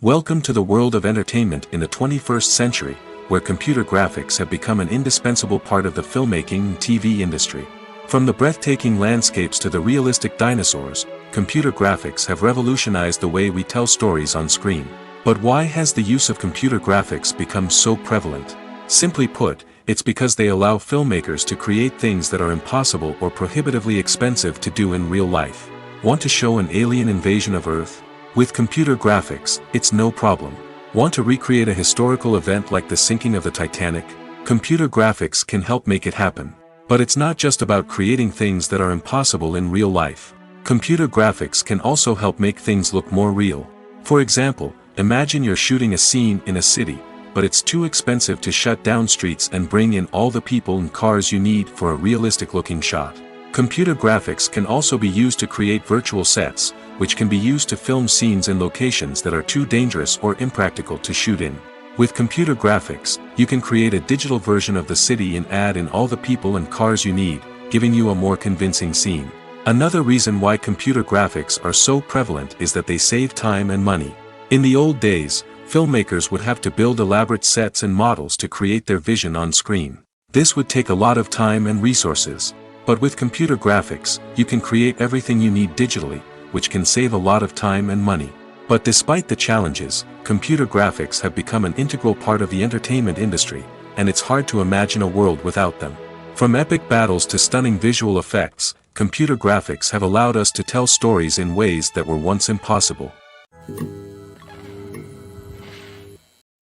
Welcome to the world of entertainment in the 21st century, where computer graphics have become an indispensable part of the filmmaking and TV industry. From the breathtaking landscapes to the realistic dinosaurs, computer graphics have revolutionized the way we tell stories on screen. But why has the use of computer graphics become so prevalent? Simply put, it's because they allow filmmakers to create things that are impossible or prohibitively expensive to do in real life. Want to show an alien invasion of Earth? With computer graphics, it's no problem. Want to recreate a historical event like the sinking of the Titanic? Computer graphics can help make it happen. But it's not just about creating things that are impossible in real life. Computer graphics can also help make things look more real. For example, imagine you're shooting a scene in a city, but it's too expensive to shut down streets and bring in all the people and cars you need for a realistic-looking shot. Computer graphics can also be used to create virtual sets, which can be used to film scenes in locations that are too dangerous or impractical to shoot in. With computer graphics, you can create a digital version of the city and add in all the people and cars you need, giving you a more convincing scene. Another reason why computer graphics are so prevalent is that they save time and money. In the old days, filmmakers would have to build elaborate sets and models to create their vision on screen. This would take a lot of time and resources. But with computer graphics, you can create everything you need digitally, which can save a lot of time and money. But despite the challenges, computer graphics have become an integral part of the entertainment industry, and it's hard to imagine a world without them. From epic battles to stunning visual effects, computer graphics have allowed us to tell stories in ways that were once impossible.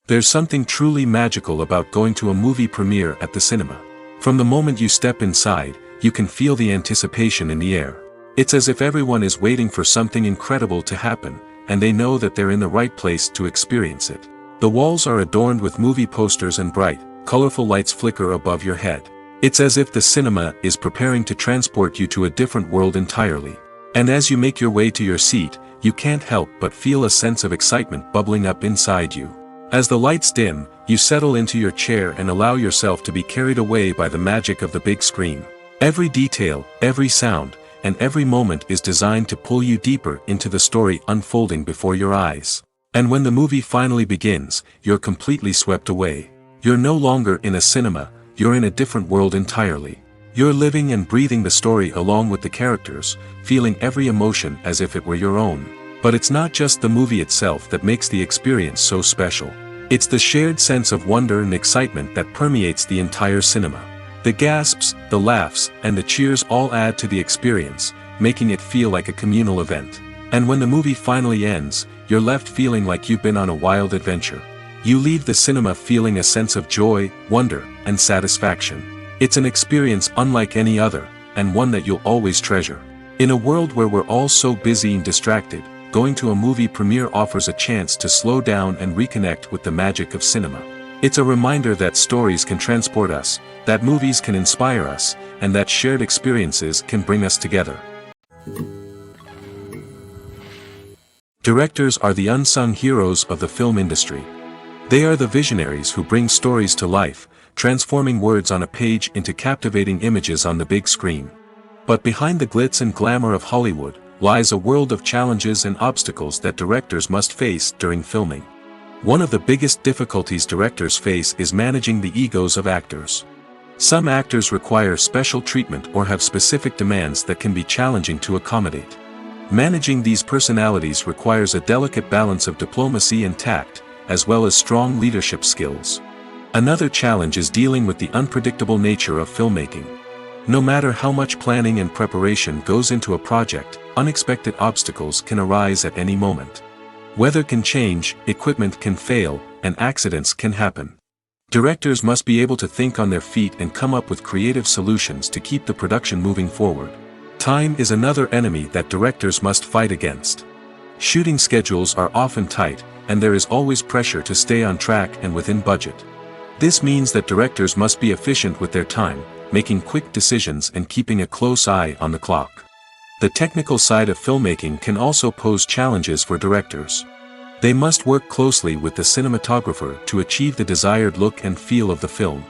There's something truly magical about going to a movie premiere at the cinema. From the moment you step inside, you can feel the anticipation in the air. It's as if everyone is waiting for something incredible to happen, and they know that they're in the right place to experience it. The walls are adorned with movie posters and bright, colorful lights flicker above your head. It's as if the cinema is preparing to transport you to a different world entirely. And as you make your way to your seat, you can't help but feel a sense of excitement bubbling up inside you. As the lights dim, you settle into your chair and allow yourself to be carried away by the magic of the big screen. Every detail, every sound, and every moment is designed to pull you deeper into the story unfolding before your eyes. And when the movie finally begins, you're completely swept away. You're no longer in a cinema, you're in a different world entirely. You're living and breathing the story along with the characters, feeling every emotion as if it were your own. But it's not just the movie itself that makes the experience so special. It's the shared sense of wonder and excitement that permeates the entire cinema. The gasps, the laughs, and the cheers all add to the experience, making it feel like a communal event. And when the movie finally ends, you're left feeling like you've been on a wild adventure. You leave the cinema feeling a sense of joy, wonder, and satisfaction. It's an experience unlike any other, and one that you'll always treasure. In a world where we're all so busy and distracted, going to a movie premiere offers a chance to slow down and reconnect with the magic of cinema. It's a reminder that stories can transport us, that movies can inspire us, and that shared experiences can bring us together. Directors are the unsung heroes of the film industry. They are the visionaries who bring stories to life, transforming words on a page into captivating images on the big screen. But behind the glitz and glamour of Hollywood, lies a world of challenges and obstacles that directors must face during filming. One of the biggest difficulties directors face is managing the egos of actors. Some actors require special treatment or have specific demands that can be challenging to accommodate. Managing these personalities requires a delicate balance of diplomacy and tact, as well as strong leadership skills. Another challenge is dealing with the unpredictable nature of filmmaking. No matter how much planning and preparation goes into a project, unexpected obstacles can arise at any moment. Weather can change, equipment can fail, and accidents can happen. Directors must be able to think on their feet and come up with creative solutions to keep the production moving forward. Time is another enemy that directors must fight against. Shooting schedules are often tight, and there is always pressure to stay on track and within budget. This means that directors must be efficient with their time, making quick decisions and keeping a close eye on the clock. The technical side of filmmaking can also pose challenges for directors. They must work closely with the cinematographer to achieve the desired look and feel of the film.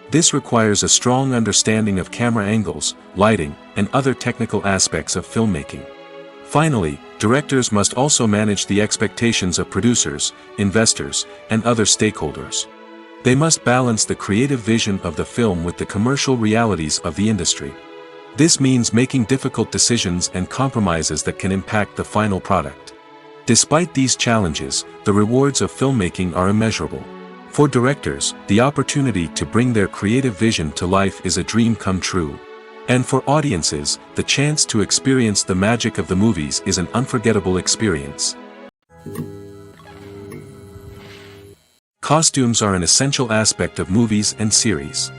This requires a strong understanding of camera angles, lighting, and other technical aspects of filmmaking. Finally, directors must also manage the expectations of producers, investors, and other stakeholders. They must balance the creative vision of the film with the commercial realities of the industry. This means making difficult decisions and compromises that can impact the final product. Despite these challenges, the rewards of filmmaking are immeasurable. For directors, the opportunity to bring their creative vision to life is a dream come true. And for audiences, the chance to experience the magic of the movies is an unforgettable experience. Costumes are an essential aspect of movies and series.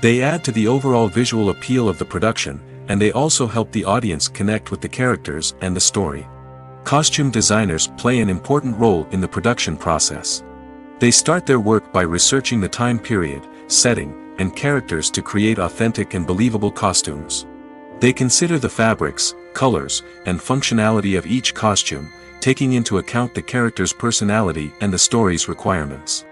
They add to the overall visual appeal of the production, and they also help the audience connect with the characters and the story. Costume designers play an important role in the production process. They start their work by researching the time period, setting, and characters to create authentic and believable costumes. They consider the fabrics, colors, and functionality of each costume, taking into account the character's personality and the story's requirements.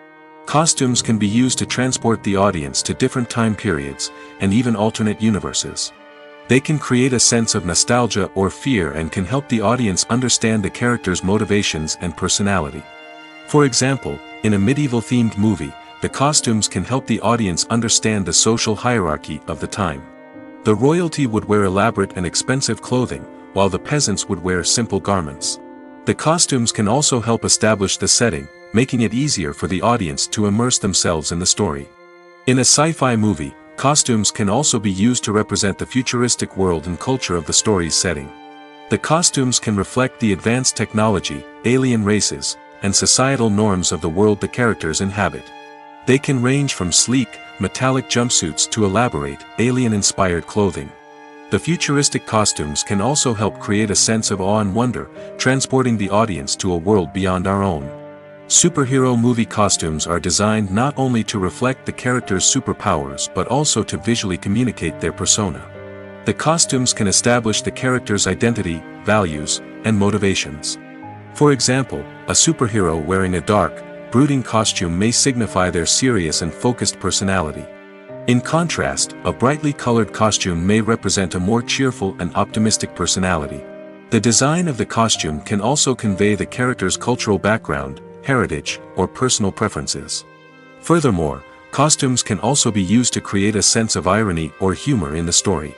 Costumes can be used to transport the audience to different time periods, and even alternate universes. They can create a sense of nostalgia or fear and can help the audience understand the character's motivations and personality. For example, in a medieval-themed movie, the costumes can help the audience understand the social hierarchy of the time. The royalty would wear elaborate and expensive clothing, while the peasants would wear simple garments. The costumes can also help establish the setting, making it easier for the audience to immerse themselves in the story. In a sci-fi movie, costumes can also be used to represent the futuristic world and culture of the story's setting. The costumes can reflect the advanced technology, alien races, and societal norms of the world the characters inhabit. They can range from sleek, metallic jumpsuits to elaborate, alien-inspired clothing. The futuristic costumes can also help create a sense of awe and wonder, transporting the audience to a world beyond our own. Superhero movie costumes are designed not only to reflect the character's superpowers but also to visually communicate their persona. The costumes can establish the character's identity, values, and motivations. For example, a superhero wearing a dark, brooding costume may signify their serious and focused personality. In contrast, a brightly colored costume may represent a more cheerful and optimistic personality. The design of the costume can also convey the character's cultural background, heritage, or personal preferences. Furthermore, costumes can also be used to create a sense of irony or humor in the story.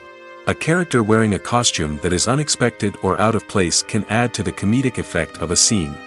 A character wearing a costume that is unexpected or out of place can add to the comedic effect of a scene.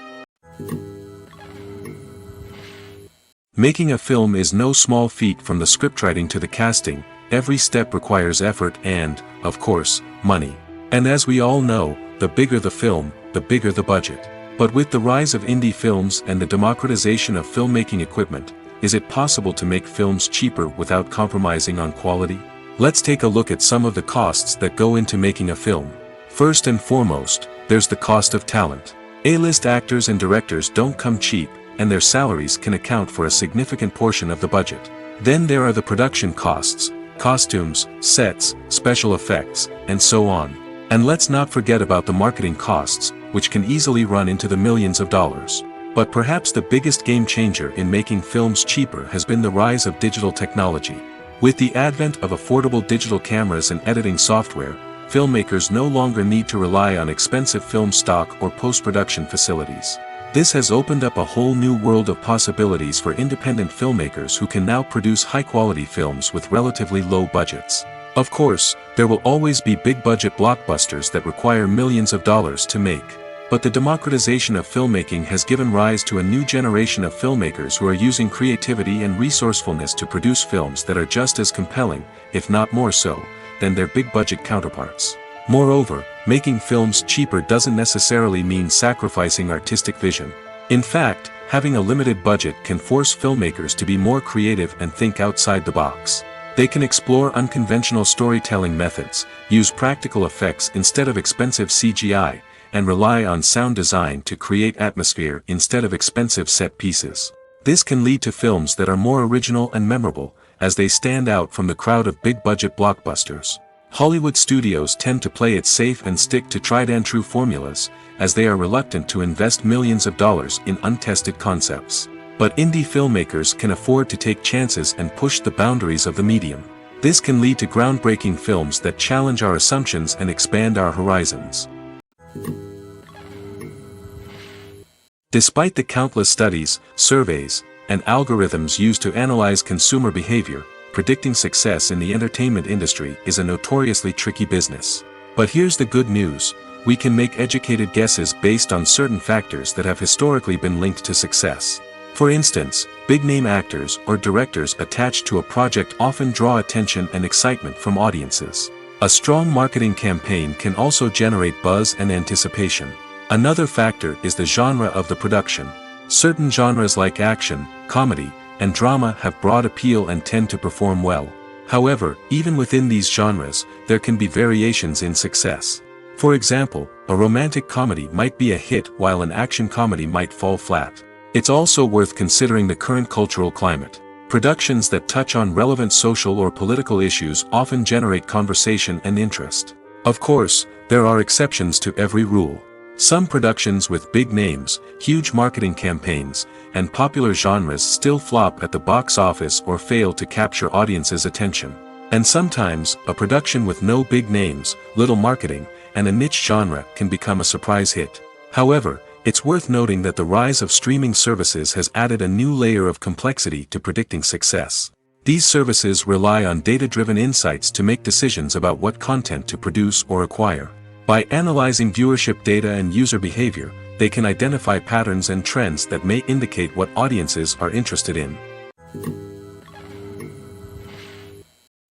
Making a film is no small feat. From the scriptwriting to the casting, every step requires effort and, of course, money. And as we all know, the bigger the film, the bigger the budget. But with the rise of indie films and the democratization of filmmaking equipment, is it possible to make films cheaper without compromising on quality? Let's take a look at some of the costs that go into making a film. First and foremost, there's the cost of talent. A-list actors and directors don't come cheap, and their salaries can account for a significant portion of the budget. Then there are the production costs, costumes, sets, special effects, and so on. And let's not forget about the marketing costs, which can easily run into the millions of dollars. But perhaps the biggest game changer in making films cheaper has been the rise of digital technology. With the advent of affordable digital cameras and editing software, filmmakers no longer need to rely on expensive film stock or post-production facilities. This has opened up a whole new world of possibilities for independent filmmakers who can now produce high-quality films with relatively low budgets. Of course, there will always be big-budget blockbusters that require millions of dollars to make. But the democratization of filmmaking has given rise to a new generation of filmmakers who are using creativity and resourcefulness to produce films that are just as compelling, if not more so, than their big-budget counterparts. Moreover, making films cheaper doesn't necessarily mean sacrificing artistic vision. In fact, having a limited budget can force filmmakers to be more creative and think outside the box. They can explore unconventional storytelling methods, use practical effects instead of expensive CGI, and rely on sound design to create atmosphere instead of expensive set pieces. This can lead to films that are more original and memorable, as they stand out from the crowd of big-budget blockbusters. Hollywood studios tend to play it safe and stick to tried-and-true formulas, as they are reluctant to invest millions of dollars in untested concepts. But indie filmmakers can afford to take chances and push the boundaries of the medium. This can lead to groundbreaking films that challenge our assumptions and expand our horizons. Despite the countless studies, surveys, and algorithms used to analyze consumer behavior, predicting success in the entertainment industry is a notoriously tricky business. But here's the good news: we can make educated guesses based on certain factors that have historically been linked to success. For instance, big-name actors or directors attached to a project often draw attention and excitement from audiences. A strong marketing campaign can also generate buzz and anticipation. Another factor is the genre of the production. Certain genres like action, comedy, and drama have broad appeal and tend to perform well. However, even within these genres, there can be variations in success. For example, a romantic comedy might be a hit while an action comedy might fall flat. It's also worth considering the current cultural climate. Productions that touch on relevant social or political issues often generate conversation and interest. Of course, there are exceptions to every rule. Some productions with big names, huge marketing campaigns, and popular genres still flop at the box office or fail to capture audiences' attention. And sometimes, a production with no big names, little marketing, and a niche genre can become a surprise hit. However, it's worth noting that the rise of streaming services has added a new layer of complexity to predicting success. These services rely on data-driven insights to make decisions about what content to produce or acquire. By analyzing viewership data and user behavior, they can identify patterns and trends that may indicate what audiences are interested in.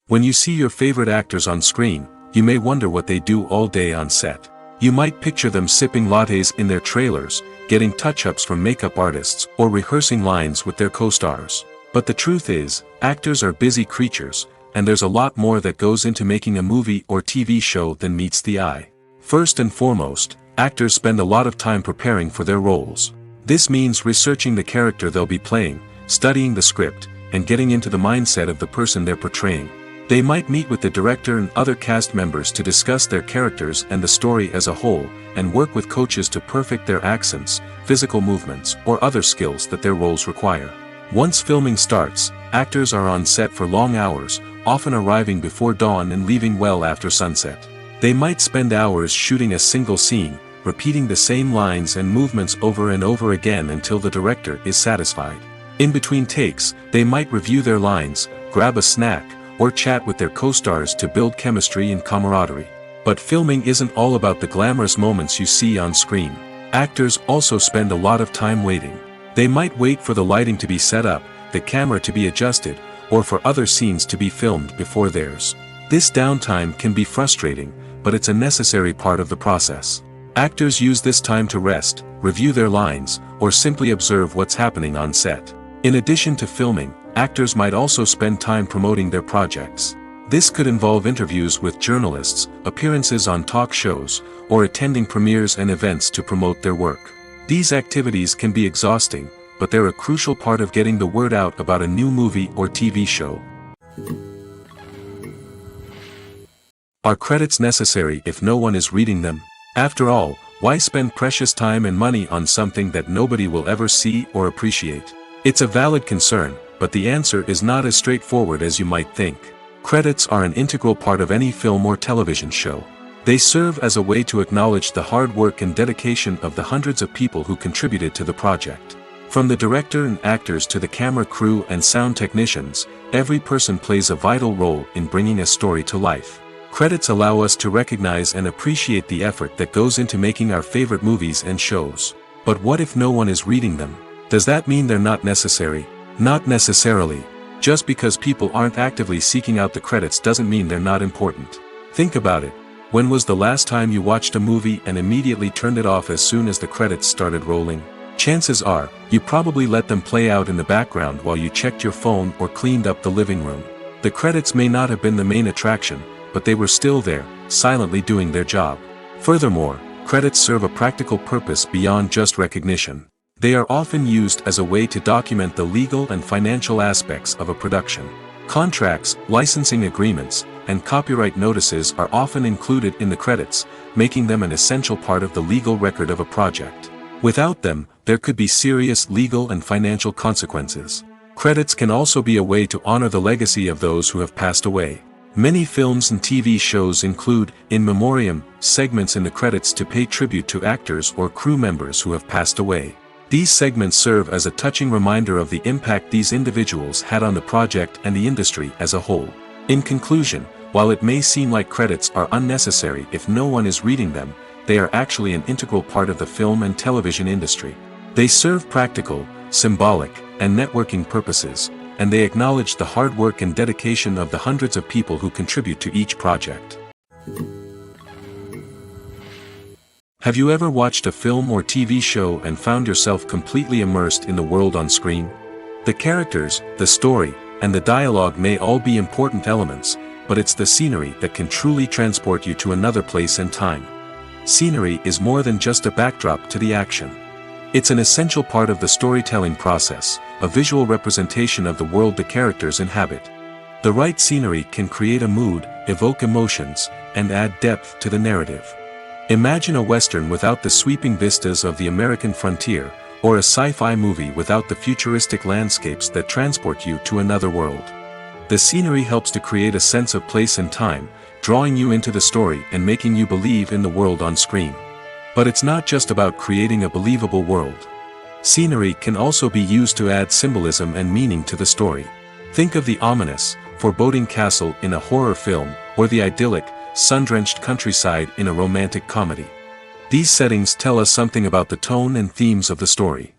When you see your favorite actors on screen, you may wonder what they do all day on set. You might picture them sipping lattes in their trailers, getting touch-ups from makeup artists, or rehearsing lines with their co-stars. But the truth is, actors are busy creatures, and there's a lot more that goes into making a movie or TV show than meets the eye. First and foremost, actors spend a lot of time preparing for their roles. This means researching the character they'll be playing, studying the script, and getting into the mindset of the person they're portraying. They might meet with the director and other cast members to discuss their characters and the story as a whole, and work with coaches to perfect their accents, physical movements, or other skills that their roles require. Once filming starts, actors are on set for long hours, often arriving before dawn and leaving well after sunset. They might spend hours shooting a single scene, repeating the same lines and movements over and over again until the director is satisfied. In between takes, they might review their lines, grab a snack, or chat with their co-stars to build chemistry and camaraderie. But filming isn't all about the glamorous moments you see on screen. Actors also spend a lot of time waiting. They might wait for the lighting to be set up, the camera to be adjusted, or for other scenes to be filmed before theirs. This downtime can be frustrating, but it's a necessary part of the process. Actors use this time to rest, review their lines, or simply observe what's happening on set. In addition to filming, actors might also spend time promoting their projects. This could involve interviews with journalists, appearances on talk shows, or attending premieres and events to promote their work. These activities can be exhausting, but they're a crucial part of getting the word out about a new movie or TV show. Are credits necessary if no one is reading them? After all, why spend precious time and money on something that nobody will ever see or appreciate? It's a valid concern, but the answer is not as straightforward as you might think. Credits are an integral part of any film or television show. They serve as a way to acknowledge the hard work and dedication of the hundreds of people who contributed to the project. From the director and actors to the camera crew and sound technicians, every person plays a vital role in bringing a story to life. Credits allow us to recognize and appreciate the effort that goes into making our favorite movies and shows. But what if no one is reading them? Does that mean they're not necessary? Not necessarily. Just because people aren't actively seeking out the credits doesn't mean they're not important. Think about it. When was the last time you watched a movie and immediately turned it off as soon as the credits started rolling? Chances are, you probably let them play out in the background while you checked your phone or cleaned up the living room. The credits may not have been the main attraction, but they were still there, silently doing their job. Furthermore, credits serve a practical purpose beyond just recognition. They are often used as a way to document the legal and financial aspects of a production. Contracts, licensing agreements, and copyright notices are often included in the credits, making them an essential part of the legal record of a project. Without them, there could be serious legal and financial consequences. Credits can also be a way to honor the legacy of those who have passed away. Many films and TV shows include, in memoriam, segments in the credits to pay tribute to actors or crew members who have passed away. These segments serve as a touching reminder of the impact these individuals had on the project and the industry as a whole. In conclusion, while it may seem like credits are unnecessary if no one is reading them, they are actually an integral part of the film and television industry. They serve practical, symbolic, and networking purposes, and they acknowledge the hard work and dedication of the hundreds of people who contribute to each project. Have you ever watched a film or TV show and found yourself completely immersed in the world on screen? The characters, the story, and the dialogue may all be important elements, but it's the scenery that can truly transport you to another place and time. Scenery is more than just a backdrop to the action. It's an essential part of the storytelling process, a visual representation of the world the characters inhabit. The right scenery can create a mood, evoke emotions, and add depth to the narrative. Imagine a Western without the sweeping vistas of the American frontier, or a sci-fi movie without the futuristic landscapes that transport you to another world. The scenery helps to create a sense of place and time, drawing you into the story and making you believe in the world on screen. But it's not just about creating a believable world. Scenery can also be used to add symbolism and meaning to the story. Think of the ominous, foreboding castle in a horror film, or the idyllic, sun-drenched countryside in a romantic comedy. These settings tell us something about the tone and themes of the story.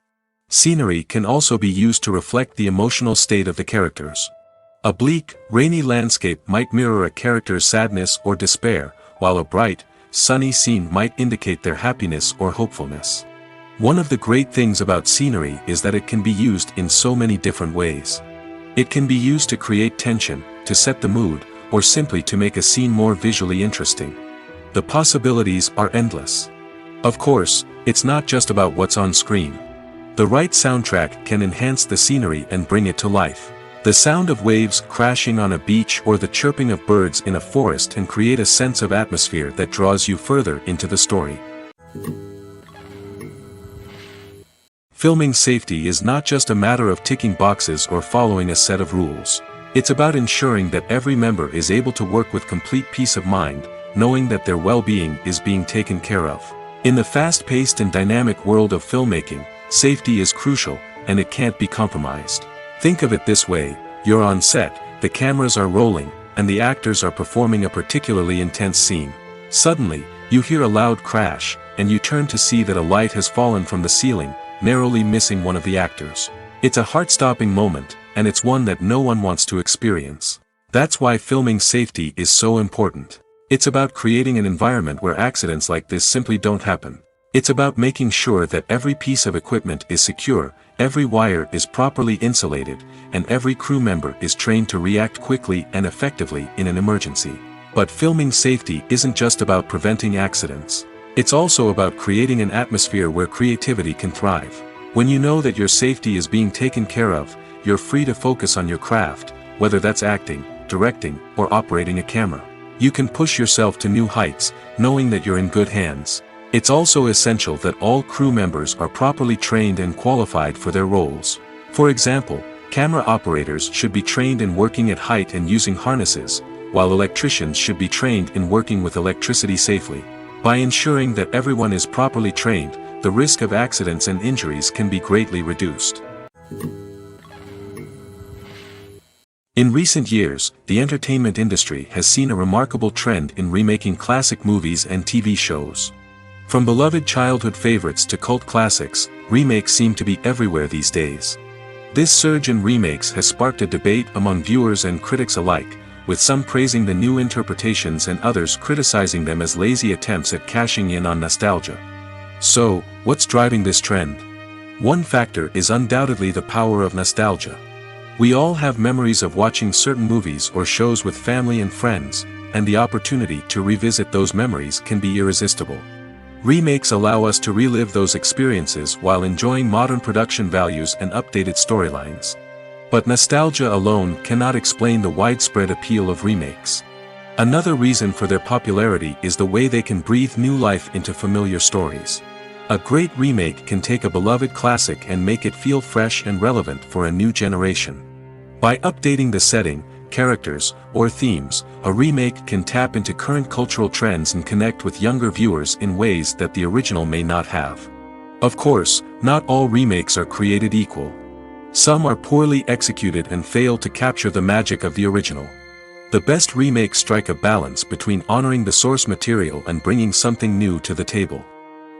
Scenery can also be used to reflect the emotional state of the characters. A bleak, rainy landscape might mirror a character's sadness or despair, while a bright, sunny scene might indicate their happiness or hopefulness. One of the great things about scenery is that it can be used in so many different ways. It can be used to create tension, to set the mood, or simply to make a scene more visually interesting. The possibilities are endless. Of course, it's not just about what's on screen. The right soundtrack can enhance the scenery and bring it to life. The sound of waves crashing on a beach or the chirping of birds in a forest can create a sense of atmosphere that draws you further into the story. Filming safety is not just a matter of ticking boxes or following a set of rules. It's about ensuring that every member is able to work with complete peace of mind, knowing that their well-being is being taken care of. In the fast-paced and dynamic world of filmmaking, safety is crucial, and it can't be compromised. Think of it this way: you're on set, the cameras are rolling, and the actors are performing a particularly intense scene. Suddenly, you hear a loud crash, and you turn to see that a light has fallen from the ceiling, narrowly missing one of the actors. It's a heart-stopping moment, and it's one that no one wants to experience. That's why filming safety is so important. It's about creating an environment where accidents like this simply don't happen. It's about making sure that every piece of equipment is secure, every wire is properly insulated, and every crew member is trained to react quickly and effectively in an emergency. But filming safety isn't just about preventing accidents. It's also about creating an atmosphere where creativity can thrive. When you know that your safety is being taken care of, you're free to focus on your craft, whether that's acting, directing, or operating a camera. You can push yourself to new heights, knowing that you're in good hands. It's also essential that all crew members are properly trained and qualified for their roles. For example, camera operators should be trained in working at height and using harnesses, while electricians should be trained in working with electricity safely. By ensuring that everyone is properly trained, the risk of accidents and injuries can be greatly reduced. In recent years, the entertainment industry has seen a remarkable trend in remaking classic movies and TV shows. From beloved childhood favorites to cult classics, remakes seem to be everywhere these days. This surge in remakes has sparked a debate among viewers and critics alike, with some praising the new interpretations and others criticizing them as lazy attempts at cashing in on nostalgia. So, what's driving this trend? One factor is undoubtedly the power of nostalgia. We all have memories of watching certain movies or shows with family and friends, and the opportunity to revisit those memories can be irresistible. Remakes allow us to relive those experiences while enjoying modern production values and updated storylines. But nostalgia alone cannot explain the widespread appeal of remakes. Another reason for their popularity is the way they can breathe new life into familiar stories. A great remake can take a beloved classic and make it feel fresh and relevant for a new generation. By updating the setting, characters, or themes, a remake can tap into current cultural trends and connect with younger viewers in ways that the original may not have. Of course, not all remakes are created equal. Some are poorly executed and fail to capture the magic of the original. The best remakes strike a balance between honoring the source material and bringing something new to the table.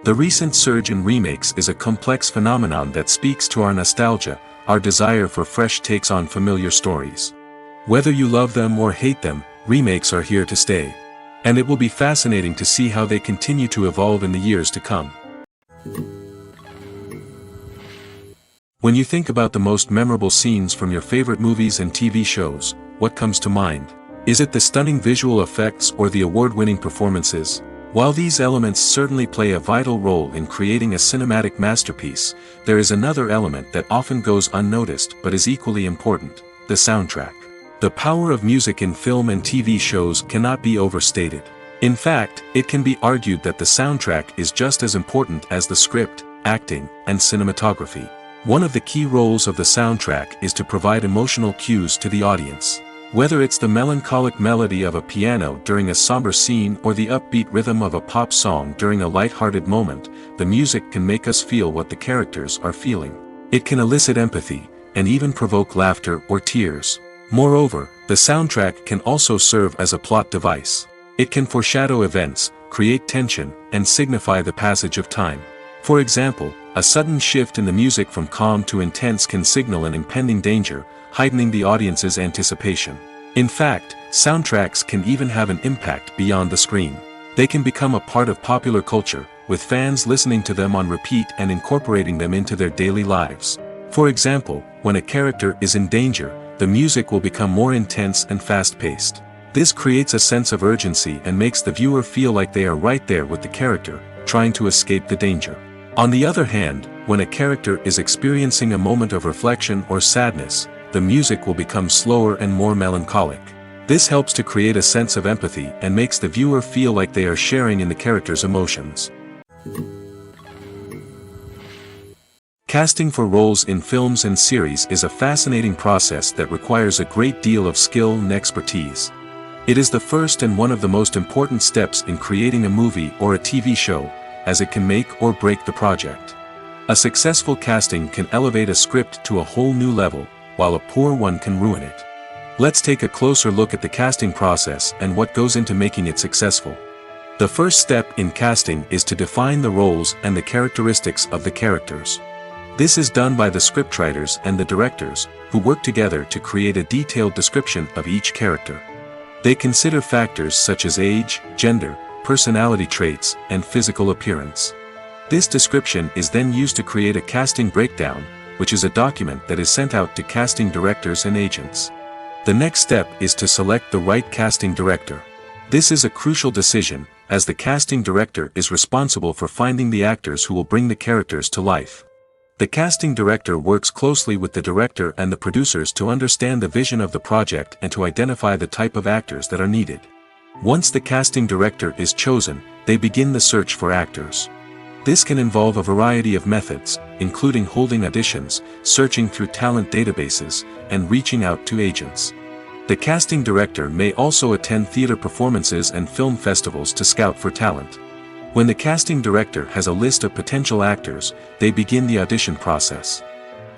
The recent surge in remakes is a complex phenomenon that speaks to our nostalgia, our desire for fresh takes on familiar stories. Whether you love them or hate them, remakes are here to stay. And it will be fascinating to see how they continue to evolve in the years to come. When you think about the most memorable scenes from your favorite movies and TV shows, what comes to mind? Is it the stunning visual effects or the award-winning performances? While these elements certainly play a vital role in creating a cinematic masterpiece, there is another element that often goes unnoticed but is equally important: the soundtrack. The power of music in film and TV shows cannot be overstated. In fact, it can be argued that the soundtrack is just as important as the script, acting, and cinematography. One of the key roles of the soundtrack is to provide emotional cues to the audience. Whether it's the melancholic melody of a piano during a somber scene or the upbeat rhythm of a pop song during a light-hearted moment, the music can make us feel what the characters are feeling. It can elicit empathy, and even provoke laughter or tears. Moreover, the soundtrack can also serve as a plot device. It can foreshadow events, create tension, and signify the passage of time. For example, a sudden shift in the music from calm to intense can signal an impending danger, heightening the audience's anticipation. In fact, soundtracks can even have an impact beyond the screen. They can become a part of popular culture, with fans listening to them on repeat and incorporating them into their daily lives. For example, when a character is in danger, the music will become more intense and fast-paced. This creates a sense of urgency and makes the viewer feel like they are right there with the character, trying to escape the danger. On the other hand, when a character is experiencing a moment of reflection or sadness, the music will become slower and more melancholic. This helps to create a sense of empathy and makes the viewer feel like they are sharing in the character's emotions. Casting for roles in films and series is a fascinating process that requires a great deal of skill and expertise. It is the first and one of the most important steps in creating a movie or a TV show, as it can make or break the project. A successful casting can elevate a script to a whole new level, while a poor one can ruin it. Let's take a closer look at the casting process and what goes into making it successful. The first step in casting is to define the roles and the characteristics of the characters. This is done by the scriptwriters and the directors, who work together to create a detailed description of each character. They consider factors such as age, gender, personality traits, and physical appearance. This description is then used to create a casting breakdown, which is a document that is sent out to casting directors and agents. The next step is to select the right casting director. This is a crucial decision, as the casting director is responsible for finding the actors who will bring the characters to life. The casting director works closely with the director and the producers to understand the vision of the project and to identify the type of actors that are needed. Once the casting director is chosen, they begin the search for actors. This can involve a variety of methods, including holding auditions, searching through talent databases, and reaching out to agents. The casting director may also attend theater performances and film festivals to scout for talent. When the casting director has a list of potential actors, they begin the audition process.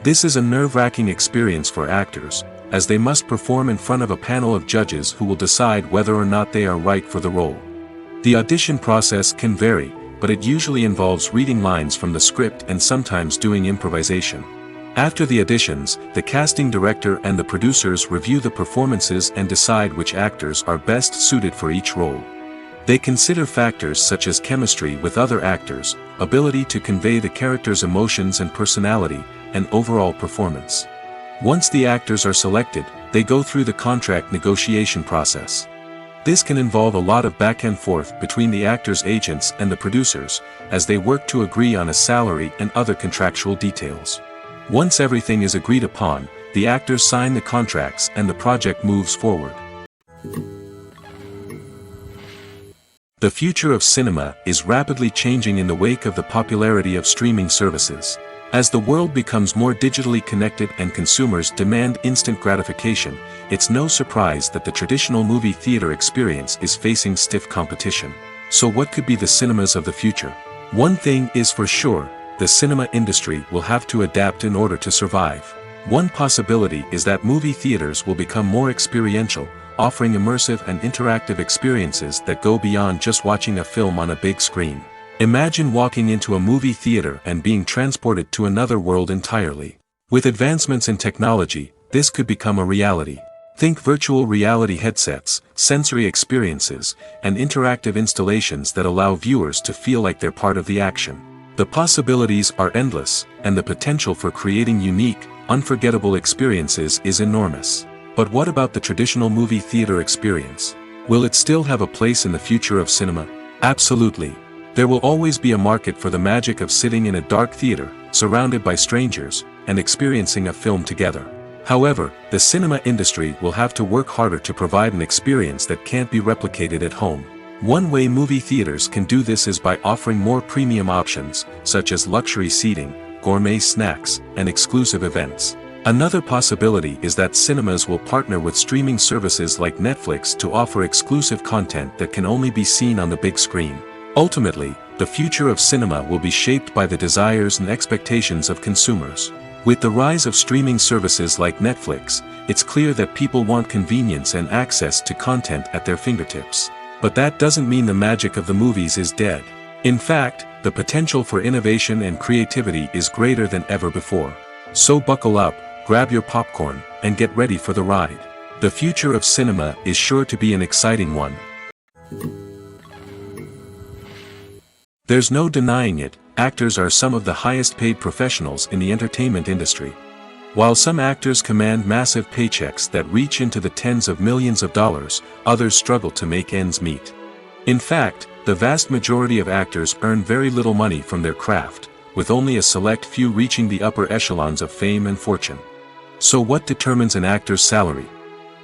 This is a nerve-wracking experience for actors, as they must perform in front of a panel of judges who will decide whether or not they are right for the role. The audition process can vary, but it usually involves reading lines from the script and sometimes doing improvisation. After the auditions, the casting director and the producers review the performances and decide which actors are best suited for each role. They consider factors such as chemistry with other actors, ability to convey the character's emotions and personality, and overall performance. Once the actors are selected, they go through the contract negotiation process. This can involve a lot of back and forth between the actors' agents and the producers, as they work to agree on a salary and other contractual details. Once everything is agreed upon, the actors sign the contracts and the project moves forward. The future of cinema is rapidly changing in the wake of the popularity of streaming services. As the world becomes more digitally connected and consumers demand instant gratification, it's no surprise that the traditional movie theater experience is facing stiff competition. So what could be the cinemas of the future? One thing is for sure, the cinema industry will have to adapt in order to survive. One possibility is that movie theaters will become more experiential, offering immersive and interactive experiences that go beyond just watching a film on a big screen. Imagine walking into a movie theater and being transported to another world entirely. With advancements in technology, this could become a reality. Think virtual reality headsets, sensory experiences, and interactive installations that allow viewers to feel like they're part of the action. The possibilities are endless, and the potential for creating unique, unforgettable experiences is enormous. But what about the traditional movie theater experience? Will it still have a place in the future of cinema? Absolutely. There will always be a market for the magic of sitting in a dark theater, surrounded by strangers, and experiencing a film together. However, the cinema industry will have to work harder to provide an experience that can't be replicated at home. One way movie theaters can do this is by offering more premium options, such as luxury seating, gourmet snacks, and exclusive events. Another possibility is that cinemas will partner with streaming services like Netflix to offer exclusive content that can only be seen on the big screen. Ultimately, the future of cinema will be shaped by the desires and expectations of consumers. With the rise of streaming services like Netflix, it's clear that people want convenience and access to content at their fingertips. But that doesn't mean the magic of the movies is dead. In fact, the potential for innovation and creativity is greater than ever before. So buckle up, grab your popcorn, and get ready for the ride. The future of cinema is sure to be an exciting one. There's no denying it, actors are some of the highest paid professionals in the entertainment industry. While some actors command massive paychecks that reach into the tens of millions of dollars, others struggle to make ends meet. In fact, the vast majority of actors earn very little money from their craft, with only a select few reaching the upper echelons of fame and fortune. So what determines an actor's salary?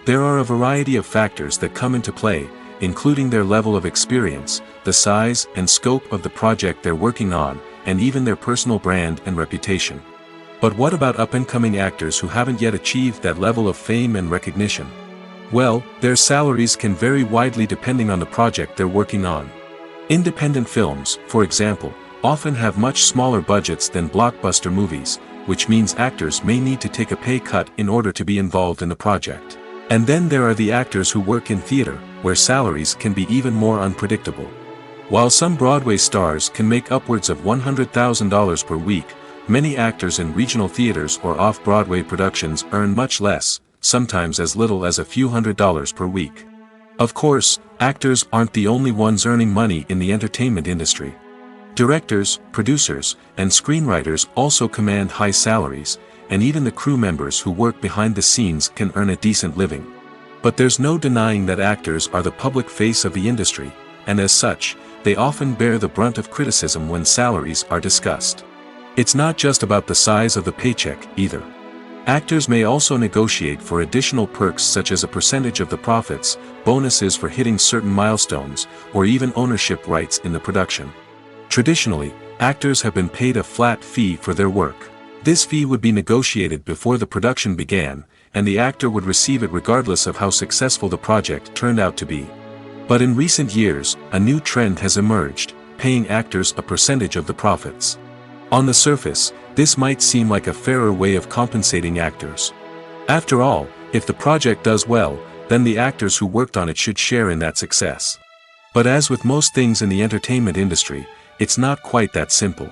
There are a variety of factors that come into play, including their level of experience, the size and scope of the project they're working on, and even their personal brand and reputation. But what about up-and-coming actors who haven't yet achieved that level of fame and recognition? Well, their salaries can vary widely depending on the project they're working on. Independent films, for example, often have much smaller budgets than blockbuster movies, which means actors may need to take a pay cut in order to be involved in the project. And then there are the actors who work in theater, where salaries can be even more unpredictable. While some Broadway stars can make upwards of $100,000 per week, many actors in regional theaters or off-Broadway productions earn much less, sometimes as little as a few $100s per week. Of course, actors aren't the only ones earning money in the entertainment industry. Directors, producers, and screenwriters also command high salaries, and even the crew members who work behind the scenes can earn a decent living. But there's no denying that actors are the public face of the industry, and as such, they often bear the brunt of criticism when salaries are discussed. It's not just about the size of the paycheck, either. Actors may also negotiate for additional perks such as a percentage of the profits, bonuses for hitting certain milestones, or even ownership rights in the production. Traditionally, actors have been paid a flat fee for their work. This fee would be negotiated before the production began, and the actor would receive it regardless of how successful the project turned out to be. But in recent years, a new trend has emerged, paying actors a percentage of the profits. On the surface, this might seem like a fairer way of compensating actors. After all, if the project does well, then the actors who worked on it should share in that success. But as with most things in the entertainment industry, it's not quite that simple.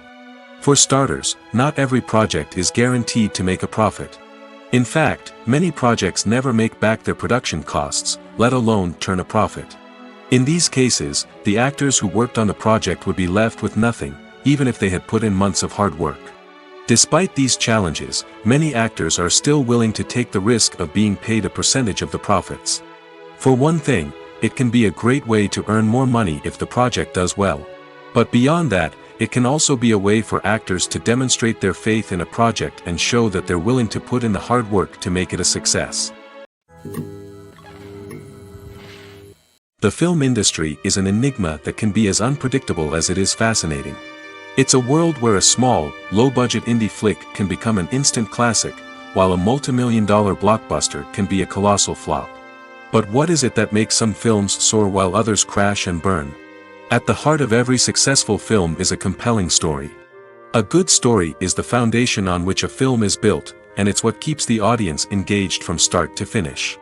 For starters, not every project is guaranteed to make a profit. In fact, many projects never make back their production costs, let alone turn a profit. In these cases, the actors who worked on the project would be left with nothing, even if they had put in months of hard work. Despite these challenges, many actors are still willing to take the risk of being paid a percentage of the profits. For one thing, it can be a great way to earn more money if the project does well. But beyond that, it can also be a way for actors to demonstrate their faith in a project and show that they're willing to put in the hard work to make it a success. The film industry is an enigma that can be as unpredictable as it is fascinating. It's a world where a small, low-budget indie flick can become an instant classic, while a multi-million-dollar blockbuster can be a colossal flop. But what is it that makes some films soar while others crash and burn? At the heart of every successful film is a compelling story. A good story is the foundation on which a film is built, and it's what keeps the audience engaged from start to finish.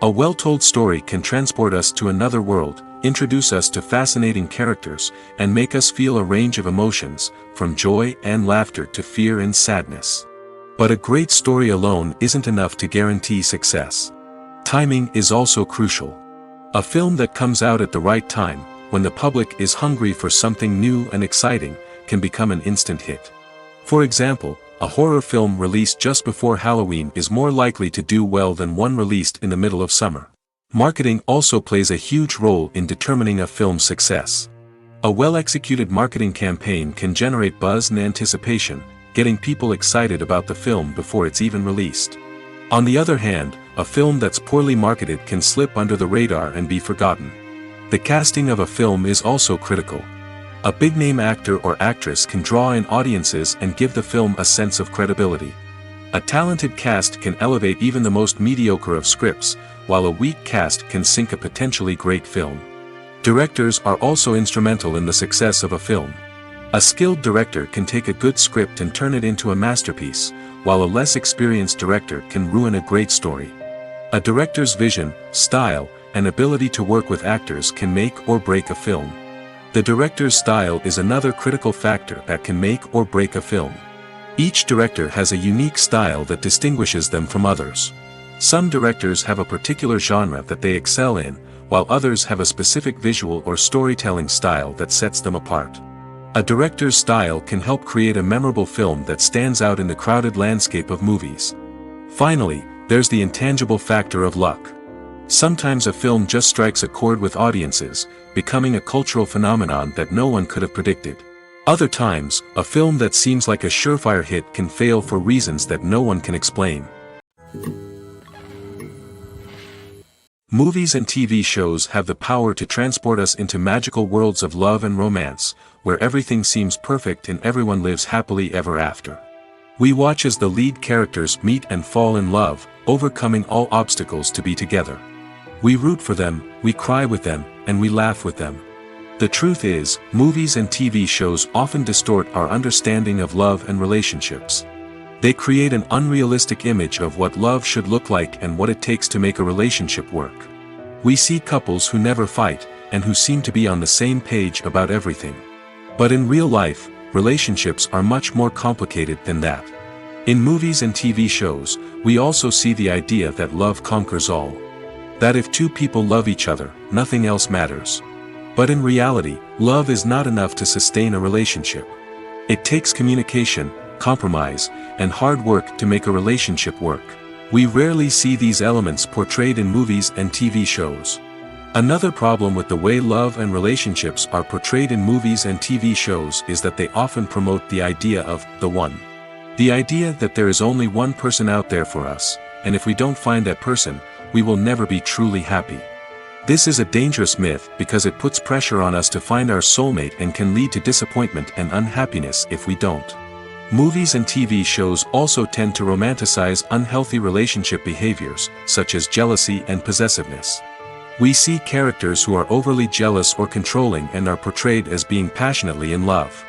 A well-told story can transport us to another world, introduce us to fascinating characters, and make us feel a range of emotions, from joy and laughter to fear and sadness. But a great story alone isn't enough to guarantee success. Timing is also crucial. A film that comes out at the right time, when the public is hungry for something new and exciting, can become an instant hit. For example, a horror film released just before Halloween is more likely to do well than one released in the middle of summer. Marketing also plays a huge role in determining a film's success. A well-executed marketing campaign can generate buzz and anticipation, getting people excited about the film before it's even released. On the other hand, a film that's poorly marketed can slip under the radar and be forgotten. The casting of a film is also critical. A big-name actor or actress can draw in audiences and give the film a sense of credibility. A talented cast can elevate even the most mediocre of scripts, while a weak cast can sink a potentially great film. Directors are also instrumental in the success of a film. A skilled director can take a good script and turn it into a masterpiece, while a less experienced director can ruin a great story. A director's vision, style, and ability to work with actors can make or break a film. The director's style is another critical factor that can make or break a film. Each director has a unique style that distinguishes them from others. Some directors have a particular genre that they excel in, while others have a specific visual or storytelling style that sets them apart. A director's style can help create a memorable film that stands out in the crowded landscape of movies. Finally, there's the intangible factor of luck. Sometimes a film just strikes a chord with audiences, becoming a cultural phenomenon that no one could have predicted. Other times, a film that seems like a surefire hit can fail for reasons that no one can explain. Movies and TV shows have the power to transport us into magical worlds of love and romance, where everything seems perfect and everyone lives happily ever after. We watch as the lead characters meet and fall in love, overcoming all obstacles to be together. We root for them, we cry with them, and we laugh with them. The truth is, movies and TV shows often distort our understanding of love and relationships. They create an unrealistic image of what love should look like and what it takes to make a relationship work. We see couples who never fight, and who seem to be on the same page about everything. But in real life, relationships are much more complicated than that. In movies and TV shows, we also see the idea that love conquers all. That if two people love each other, nothing else matters. But in reality, love is not enough to sustain a relationship. It takes communication, compromise, and hard work to make a relationship work. We rarely see these elements portrayed in movies and TV shows. Another problem with the way love and relationships are portrayed in movies and TV shows is that they often promote the idea of the one. The idea that there is only one person out there for us, and if we don't find that person, we will never be truly happy. This is a dangerous myth because it puts pressure on us to find our soulmate and can lead to disappointment and unhappiness if we don't. Movies and TV shows also tend to romanticize unhealthy relationship behaviors, such as jealousy and possessiveness. We see characters who are overly jealous or controlling and are portrayed as being passionately in love.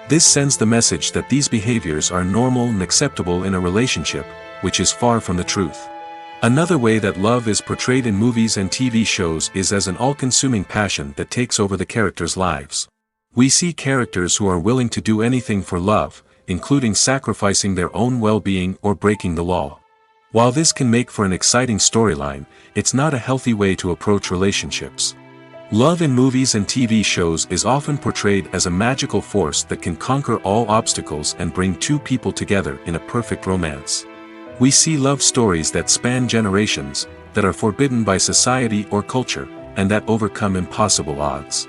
This sends the message that these behaviors are normal and acceptable in a relationship, which is far from the truth. Another way that love is portrayed in movies and TV shows is as an all-consuming passion that takes over the characters' lives. We see characters who are willing to do anything for love, including sacrificing their own well-being or breaking the law. While this can make for an exciting storyline, it's not a healthy way to approach relationships. Love in movies and TV shows is often portrayed as a magical force that can conquer all obstacles and bring two people together in a perfect romance. We see love stories that span generations, that are forbidden by society or culture, and that overcome impossible odds.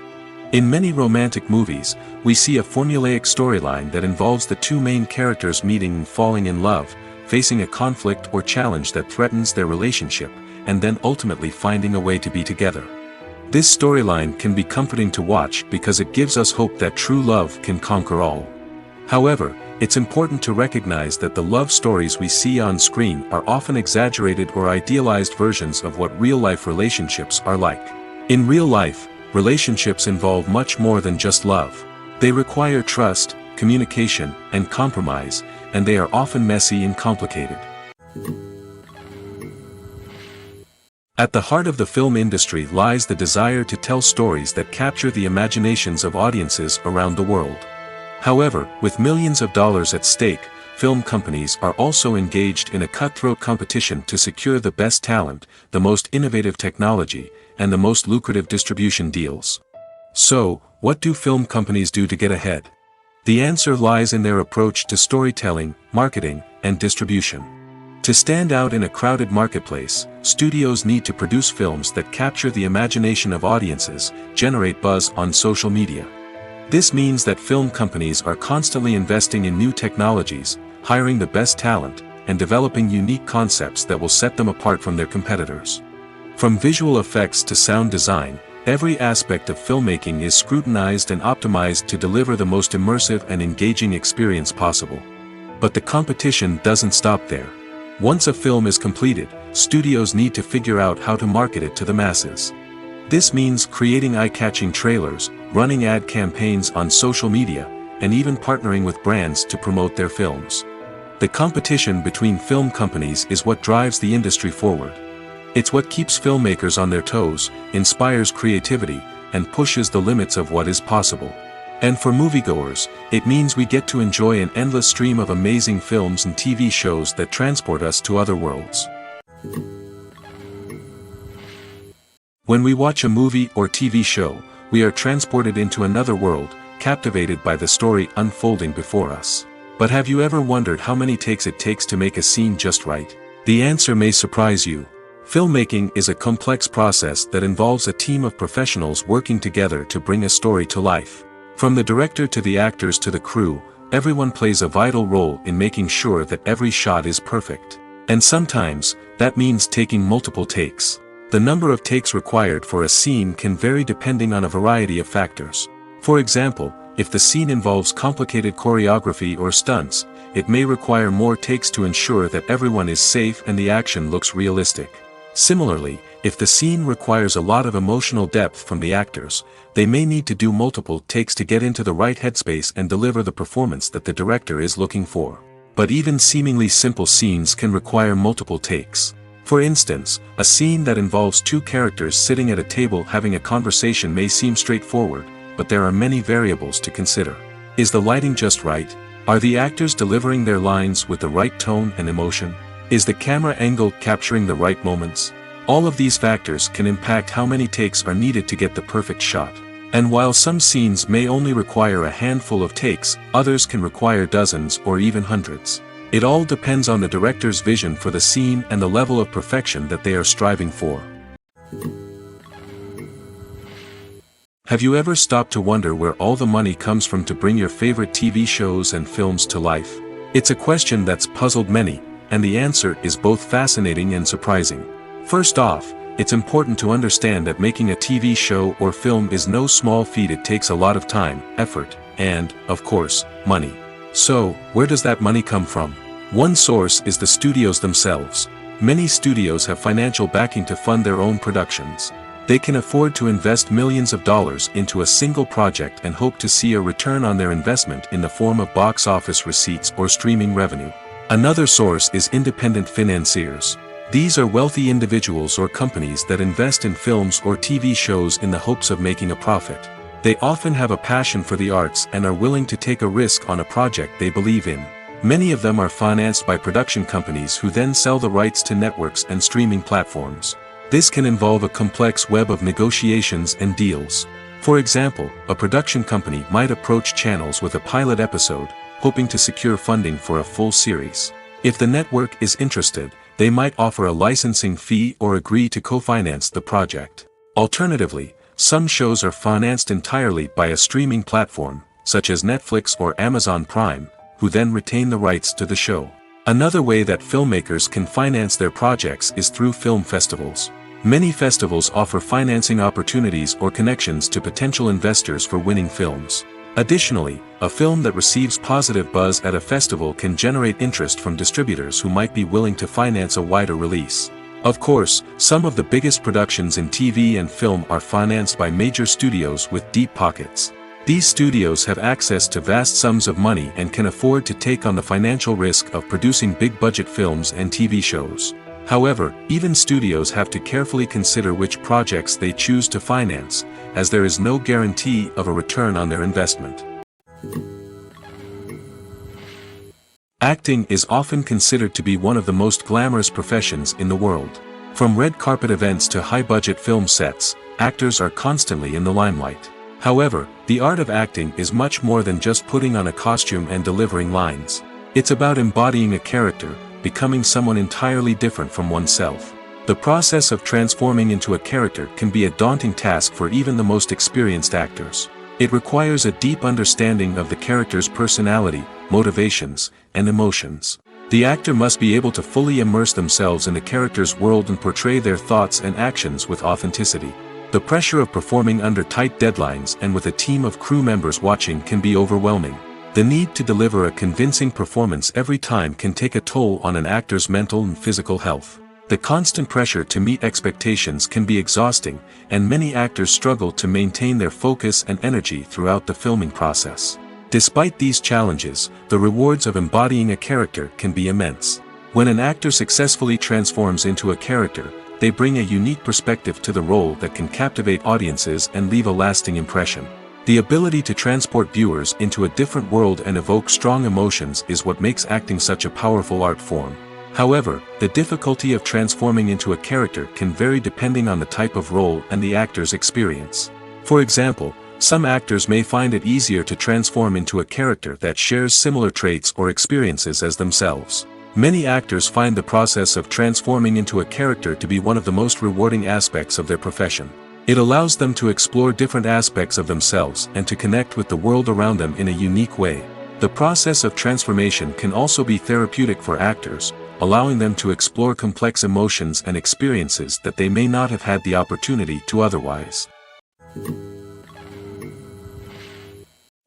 In many romantic movies, we see a formulaic storyline that involves the two main characters meeting and falling in love, facing a conflict or challenge that threatens their relationship, and then ultimately finding a way to be together. This storyline can be comforting to watch because it gives us hope that true love can conquer all. However, it's important to recognize that the love stories we see on screen are often exaggerated or idealized versions of what real-life relationships are like. In real life, relationships involve much more than just love. They require trust, communication, and compromise, and they are often messy and complicated. At the heart of the film industry lies the desire to tell stories that capture the imaginations of audiences around the world. However, with millions of dollars at stake, film companies are also engaged in a cutthroat competition to secure the best talent, the most innovative technology, and the most lucrative distribution deals. So, what do film companies do to get ahead? The answer lies in their approach to storytelling, marketing, and distribution. To stand out in a crowded marketplace, studios need to produce films that capture the imagination of audiences, generate buzz on social media. This means that film companies are constantly investing in new technologies, hiring the best talent, and developing unique concepts that will set them apart from their competitors. From visual effects to sound design, every aspect of filmmaking is scrutinized and optimized to deliver the most immersive and engaging experience possible. But the competition doesn't stop there. Once a film is completed, studios need to figure out how to market it to the masses. This means creating eye-catching trailers, running ad campaigns on social media, and even partnering with brands to promote their films. The competition between film companies is what drives the industry forward. It's what keeps filmmakers on their toes, inspires creativity, and pushes the limits of what is possible. And for moviegoers, it means we get to enjoy an endless stream of amazing films and TV shows that transport us to other worlds. When we watch a movie or TV show, we are transported into another world, captivated by the story unfolding before us. But have you ever wondered how many takes it takes to make a scene just right? The answer may surprise you. Filmmaking is a complex process that involves a team of professionals working together to bring a story to life. From the director to the actors to the crew, everyone plays a vital role in making sure that every shot is perfect. And sometimes, that means taking multiple takes. The number of takes required for a scene can vary depending on a variety of factors. For example, if the scene involves complicated choreography or stunts, it may require more takes to ensure that everyone is safe and the action looks realistic. Similarly, if the scene requires a lot of emotional depth from the actors, they may need to do multiple takes to get into the right headspace and deliver the performance that the director is looking for. But even seemingly simple scenes can require multiple takes. For instance, a scene that involves two characters sitting at a table having a conversation may seem straightforward, but there are many variables to consider. Is the lighting just right? Are the actors delivering their lines with the right tone and emotion? Is the camera angle capturing the right moments? All of these factors can impact how many takes are needed to get the perfect shot. And while some scenes may only require a handful of takes, others can require dozens or even hundreds. It all depends on the director's vision for the scene and the level of perfection that they are striving for. Have you ever stopped to wonder where all the money comes from to bring your favorite TV shows and films to life? It's a question that's puzzled many, and the answer is both fascinating and surprising. First off, it's important to understand that making a TV show or film is no small feat. It takes a lot of time, effort, and, of course, money. So, where does that money come from? One source is the studios themselves. Many studios have financial backing to fund their own productions. They can afford to invest millions of dollars into a single project and hope to see a return on their investment in the form of box office receipts or streaming revenue. Another source is independent financiers. These are wealthy individuals or companies that invest in films or TV shows in the hopes of making a profit. They often have a passion for the arts and are willing to take a risk on a project they believe in. Many of them are financed by production companies who then sell the rights to networks and streaming platforms. This can involve a complex web of negotiations and deals. For example, a production company might approach channels with a pilot episode, hoping to secure funding for a full series. If the network is interested, they might offer a licensing fee or agree to co-finance the project. Alternatively, some shows are financed entirely by a streaming platform, such as Netflix or Amazon Prime, who then retain the rights to the show. Another way that filmmakers can finance their projects is through film festivals. Many festivals offer financing opportunities or connections to potential investors for winning films. Additionally, a film that receives positive buzz at a festival can generate interest from distributors who might be willing to finance a wider release. Of course, some of the biggest productions in TV and film are financed by major studios with deep pockets. These studios have access to vast sums of money and can afford to take on the financial risk of producing big-budget films and TV shows. However, even studios have to carefully consider which projects they choose to finance, as there is no guarantee of a return on their investment. Acting is often considered to be one of the most glamorous professions in the world. From red carpet events to high-budget film sets, actors are constantly in the limelight. However, the art of acting is much more than just putting on a costume and delivering lines. It's about embodying a character, becoming someone entirely different from oneself. The process of transforming into a character can be a daunting task for even the most experienced actors. It requires a deep understanding of the character's personality, motivations, and emotions. The actor must be able to fully immerse themselves in the character's world and portray their thoughts and actions with authenticity. The pressure of performing under tight deadlines and with a team of crew members watching can be overwhelming. The need to deliver a convincing performance every time can take a toll on an actor's mental and physical health. The constant pressure to meet expectations can be exhausting, and many actors struggle to maintain their focus and energy throughout the filming process. Despite these challenges, the rewards of embodying a character can be immense. When an actor successfully transforms into a character, they bring a unique perspective to the role that can captivate audiences and leave a lasting impression. The ability to transport viewers into a different world and evoke strong emotions is what makes acting such a powerful art form. However, the difficulty of transforming into a character can vary depending on the type of role and the actor's experience. For example, some actors may find it easier to transform into a character that shares similar traits or experiences as themselves. Many actors find the process of transforming into a character to be one of the most rewarding aspects of their profession. It allows them to explore different aspects of themselves and to connect with the world around them in a unique way. The process of transformation can also be therapeutic for actors, allowing them to explore complex emotions and experiences that they may not have had the opportunity to otherwise.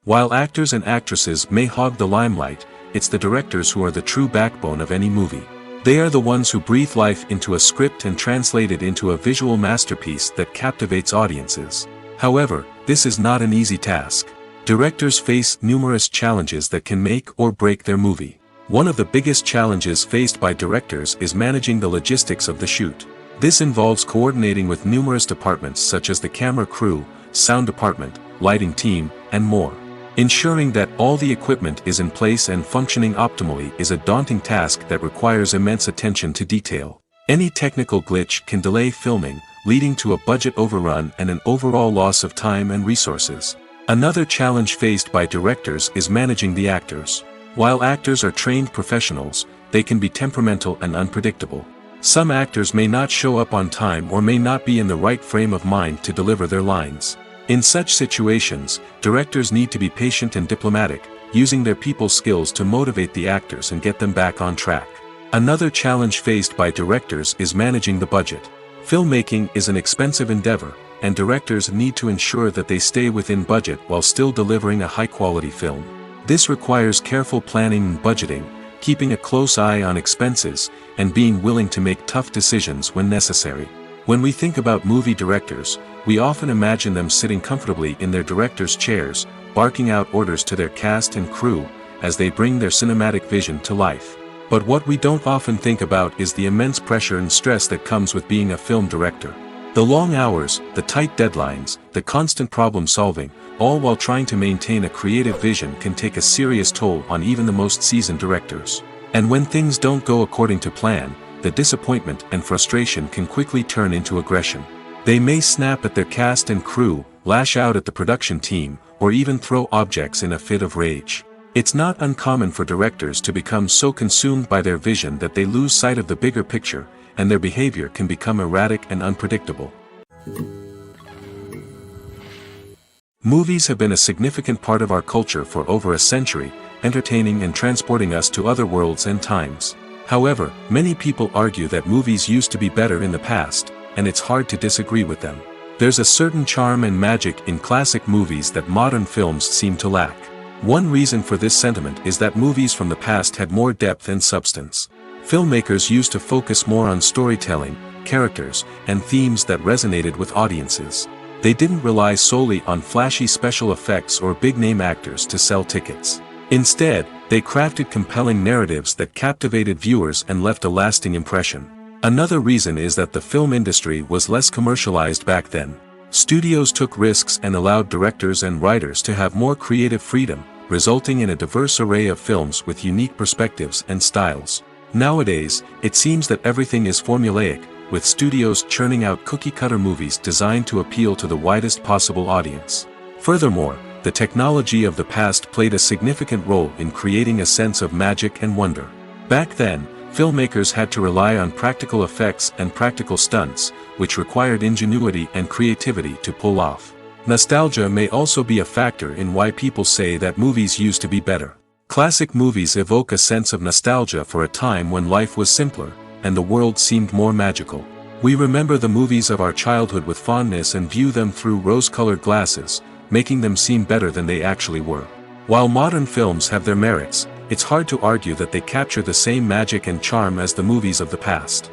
While actors and actresses may hog the limelight, it's the directors who are the true backbone of any movie. They are the ones who breathe life into a script and translate it into a visual masterpiece that captivates audiences. However, this is not an easy task. Directors face numerous challenges that can make or break their movie. One of the biggest challenges faced by directors is managing the logistics of the shoot. This involves coordinating with numerous departments such as the camera crew, sound department, lighting team, and more. Ensuring that all the equipment is in place and functioning optimally is a daunting task that requires immense attention to detail. Any technical glitch can delay filming, leading to a budget overrun and an overall loss of time and resources. Another challenge faced by directors is managing the actors. While actors are trained professionals, they can be temperamental and unpredictable. Some actors may not show up on time or may not be in the right frame of mind to deliver their lines. In such situations, directors need to be patient and diplomatic, using their people skills to motivate the actors and get them back on track. Another challenge faced by directors is managing the budget. Filmmaking is an expensive endeavor, and directors need to ensure that they stay within budget while still delivering a high-quality film. This requires careful planning and budgeting, keeping a close eye on expenses, and being willing to make tough decisions when necessary. When we think about movie directors, we often imagine them sitting comfortably in their director's chairs, barking out orders to their cast and crew, as they bring their cinematic vision to life. But what we don't often think about is the immense pressure and stress that comes with being a film director. The long hours, the tight deadlines, the constant problem solving, all while trying to maintain a creative vision can take a serious toll on even the most seasoned directors. And when things don't go according to plan, the disappointment and frustration can quickly turn into aggression. They may snap at their cast and crew, lash out at the production team, or even throw objects in a fit of rage. It's not uncommon for directors to become so consumed by their vision that they lose sight of the bigger picture, and their behavior can become erratic and unpredictable. Movies have been a significant part of our culture for over a century, entertaining and transporting us to other worlds and times. However, many people argue that movies used to be better in the past, and it's hard to disagree with them. There's a certain charm and magic in classic movies that modern films seem to lack. One reason for this sentiment is that movies from the past had more depth and substance. Filmmakers used to focus more on storytelling, characters, and themes that resonated with audiences. They didn't rely solely on flashy special effects or big-name actors to sell tickets. Instead, they crafted compelling narratives that captivated viewers and left a lasting impression. Another reason is that the film industry was less commercialized back then. Studios took risks and allowed directors and writers to have more creative freedom, resulting in a diverse array of films with unique perspectives and styles. Nowadays, it seems that everything is formulaic, with studios churning out cookie-cutter movies designed to appeal to the widest possible audience. Furthermore, the technology of the past played a significant role in creating a sense of magic and wonder. Back then, filmmakers had to rely on practical effects and practical stunts, which required ingenuity and creativity to pull off. Nostalgia may also be a factor in why people say that movies used to be better. Classic movies evoke a sense of nostalgia for a time when life was simpler, and the world seemed more magical. We remember the movies of our childhood with fondness and view them through rose-colored glasses, making them seem better than they actually were. While modern films have their merits, it's hard to argue that they capture the same magic and charm as the movies of the past.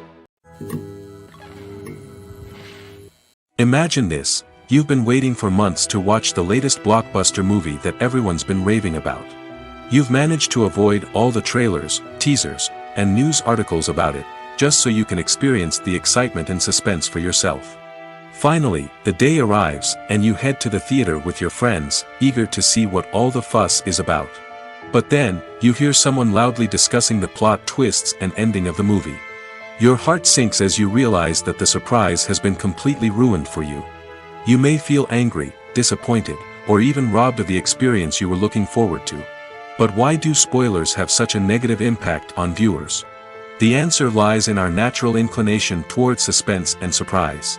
Imagine this: You've been waiting for months to watch the latest blockbuster movie that everyone's been raving about. You've managed to avoid all the trailers, teasers, and news articles about it, just so you can experience the excitement and suspense for yourself. Finally, the day arrives, and you head to the theater with your friends, eager to see what all the fuss is about. But then, you hear someone loudly discussing the plot twists and ending of the movie. Your heart sinks as you realize that the surprise has been completely ruined for you. You may feel angry, disappointed, or even robbed of the experience you were looking forward to. But why do spoilers have such a negative impact on viewers? The answer lies in our natural inclination towards suspense and surprise.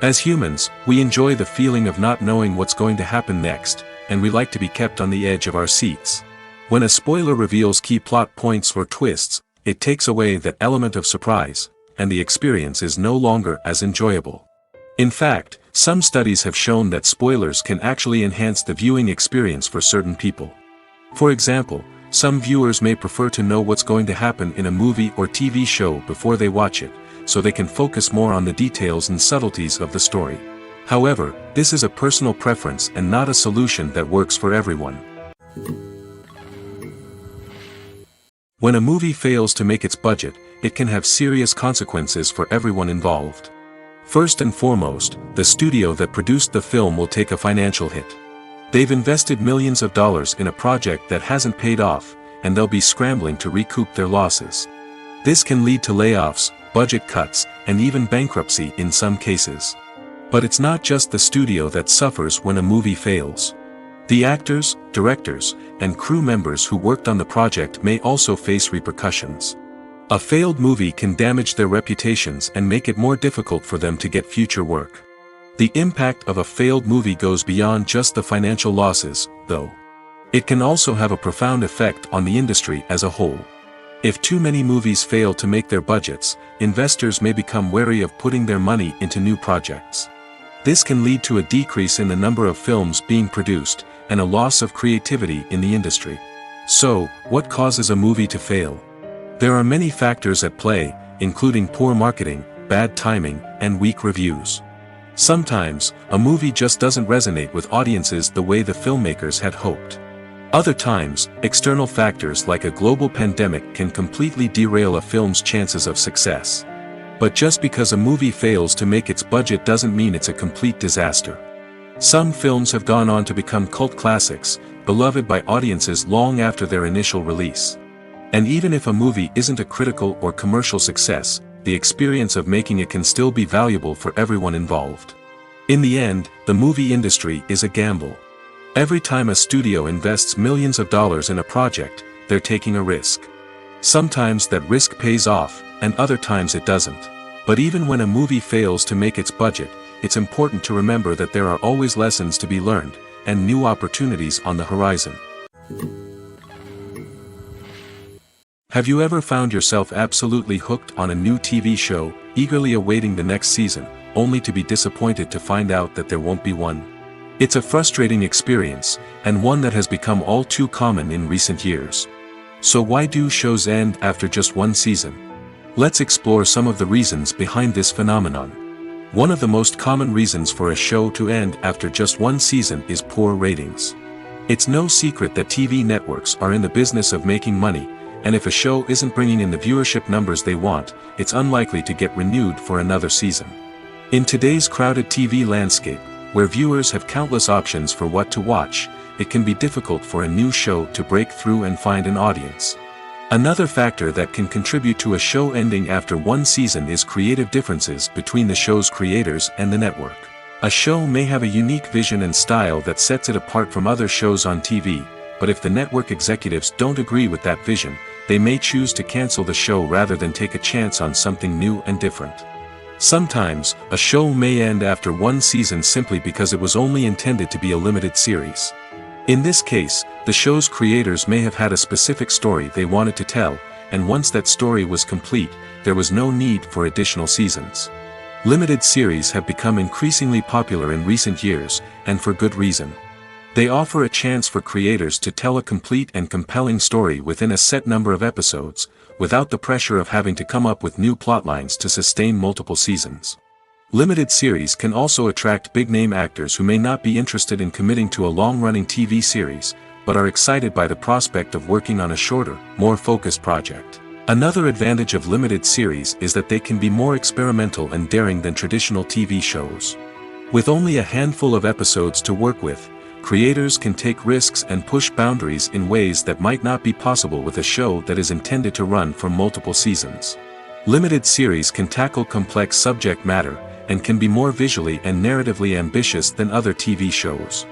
As humans, we enjoy the feeling of not knowing what's going to happen next, and we like to be kept on the edge of our seats. When a spoiler reveals key plot points or twists, it takes away that element of surprise, and the experience is no longer as enjoyable. In fact, some studies have shown that spoilers can actually enhance the viewing experience for certain people. For example, some viewers may prefer to know what's going to happen in a movie or TV show before they watch it, so they can focus more on the details and subtleties of the story. However, this is a personal preference and not a solution that works for everyone. When a movie fails to make its budget, it can have serious consequences for everyone involved. First and foremost, the studio that produced the film will take a financial hit. They've invested millions of dollars in a project that hasn't paid off, and they'll be scrambling to recoup their losses. This can lead to layoffs, budget cuts, and even bankruptcy in some cases. But it's not just the studio that suffers when a movie fails. The actors, directors, and crew members who worked on the project may also face repercussions. A failed movie can damage their reputations and make it more difficult for them to get future work. The impact of a failed movie goes beyond just the financial losses, though. It can also have a profound effect on the industry as a whole. If too many movies fail to make their budgets, investors may become wary of putting their money into new projects. This can lead to a decrease in the number of films being produced, and a loss of creativity in the industry. So, what causes a movie to fail? There are many factors at play, including poor marketing, bad timing, and weak reviews. Sometimes, a movie just doesn't resonate with audiences the way the filmmakers had hoped. Other times, external factors like a global pandemic can completely derail a film's chances of success. But just because a movie fails to make its budget doesn't mean it's a complete disaster. Some films have gone on to become cult classics, beloved by audiences long after their initial release. And even if a movie isn't a critical or commercial success, the experience of making it can still be valuable for everyone involved. In the end, the movie industry is a gamble. Every time a studio invests millions of dollars in a project, they're taking a risk. Sometimes that risk pays off, and other times it doesn't. But even when a movie fails to make its budget, it's important to remember that there are always lessons to be learned, and new opportunities on the horizon. Have you ever found yourself absolutely hooked on a new TV show, eagerly awaiting the next season, only to be disappointed to find out that there won't be one? It's a frustrating experience, and one that has become all too common in recent years. So why do shows end after just one season? Let's explore some of the reasons behind this phenomenon. One of the most common reasons for a show to end after just one season is poor ratings. It's no secret that TV networks are in the business of making money, and if a show isn't bringing in the viewership numbers they want, it's unlikely to get renewed for another season. In today's crowded TV landscape, where viewers have countless options for what to watch, it can be difficult for a new show to break through and find an audience. Another factor that can contribute to a show ending after one season is creative differences between the show's creators and the network. A show may have a unique vision and style that sets it apart from other shows on TV, but if the network executives don't agree with that vision, they may choose to cancel the show rather than take a chance on something new and different. Sometimes, a show may end after one season simply because it was only intended to be a limited series. In this case, the show's creators may have had a specific story they wanted to tell, and once that story was complete, there was no need for additional seasons. Limited series have become increasingly popular in recent years, and for good reason. They offer a chance for creators to tell a complete and compelling story within a set number of episodes, without the pressure of having to come up with new plotlines to sustain multiple seasons. Limited series can also attract big-name actors who may not be interested in committing to a long-running TV series, but are excited by the prospect of working on a shorter, more focused project. Another advantage of limited series is that they can be more experimental and daring than traditional TV shows. With only a handful of episodes to work with, creators can take risks and push boundaries in ways that might not be possible with a show that is intended to run for multiple seasons. Limited series can tackle complex subject matter, and can be more visually and narratively ambitious than other TV shows.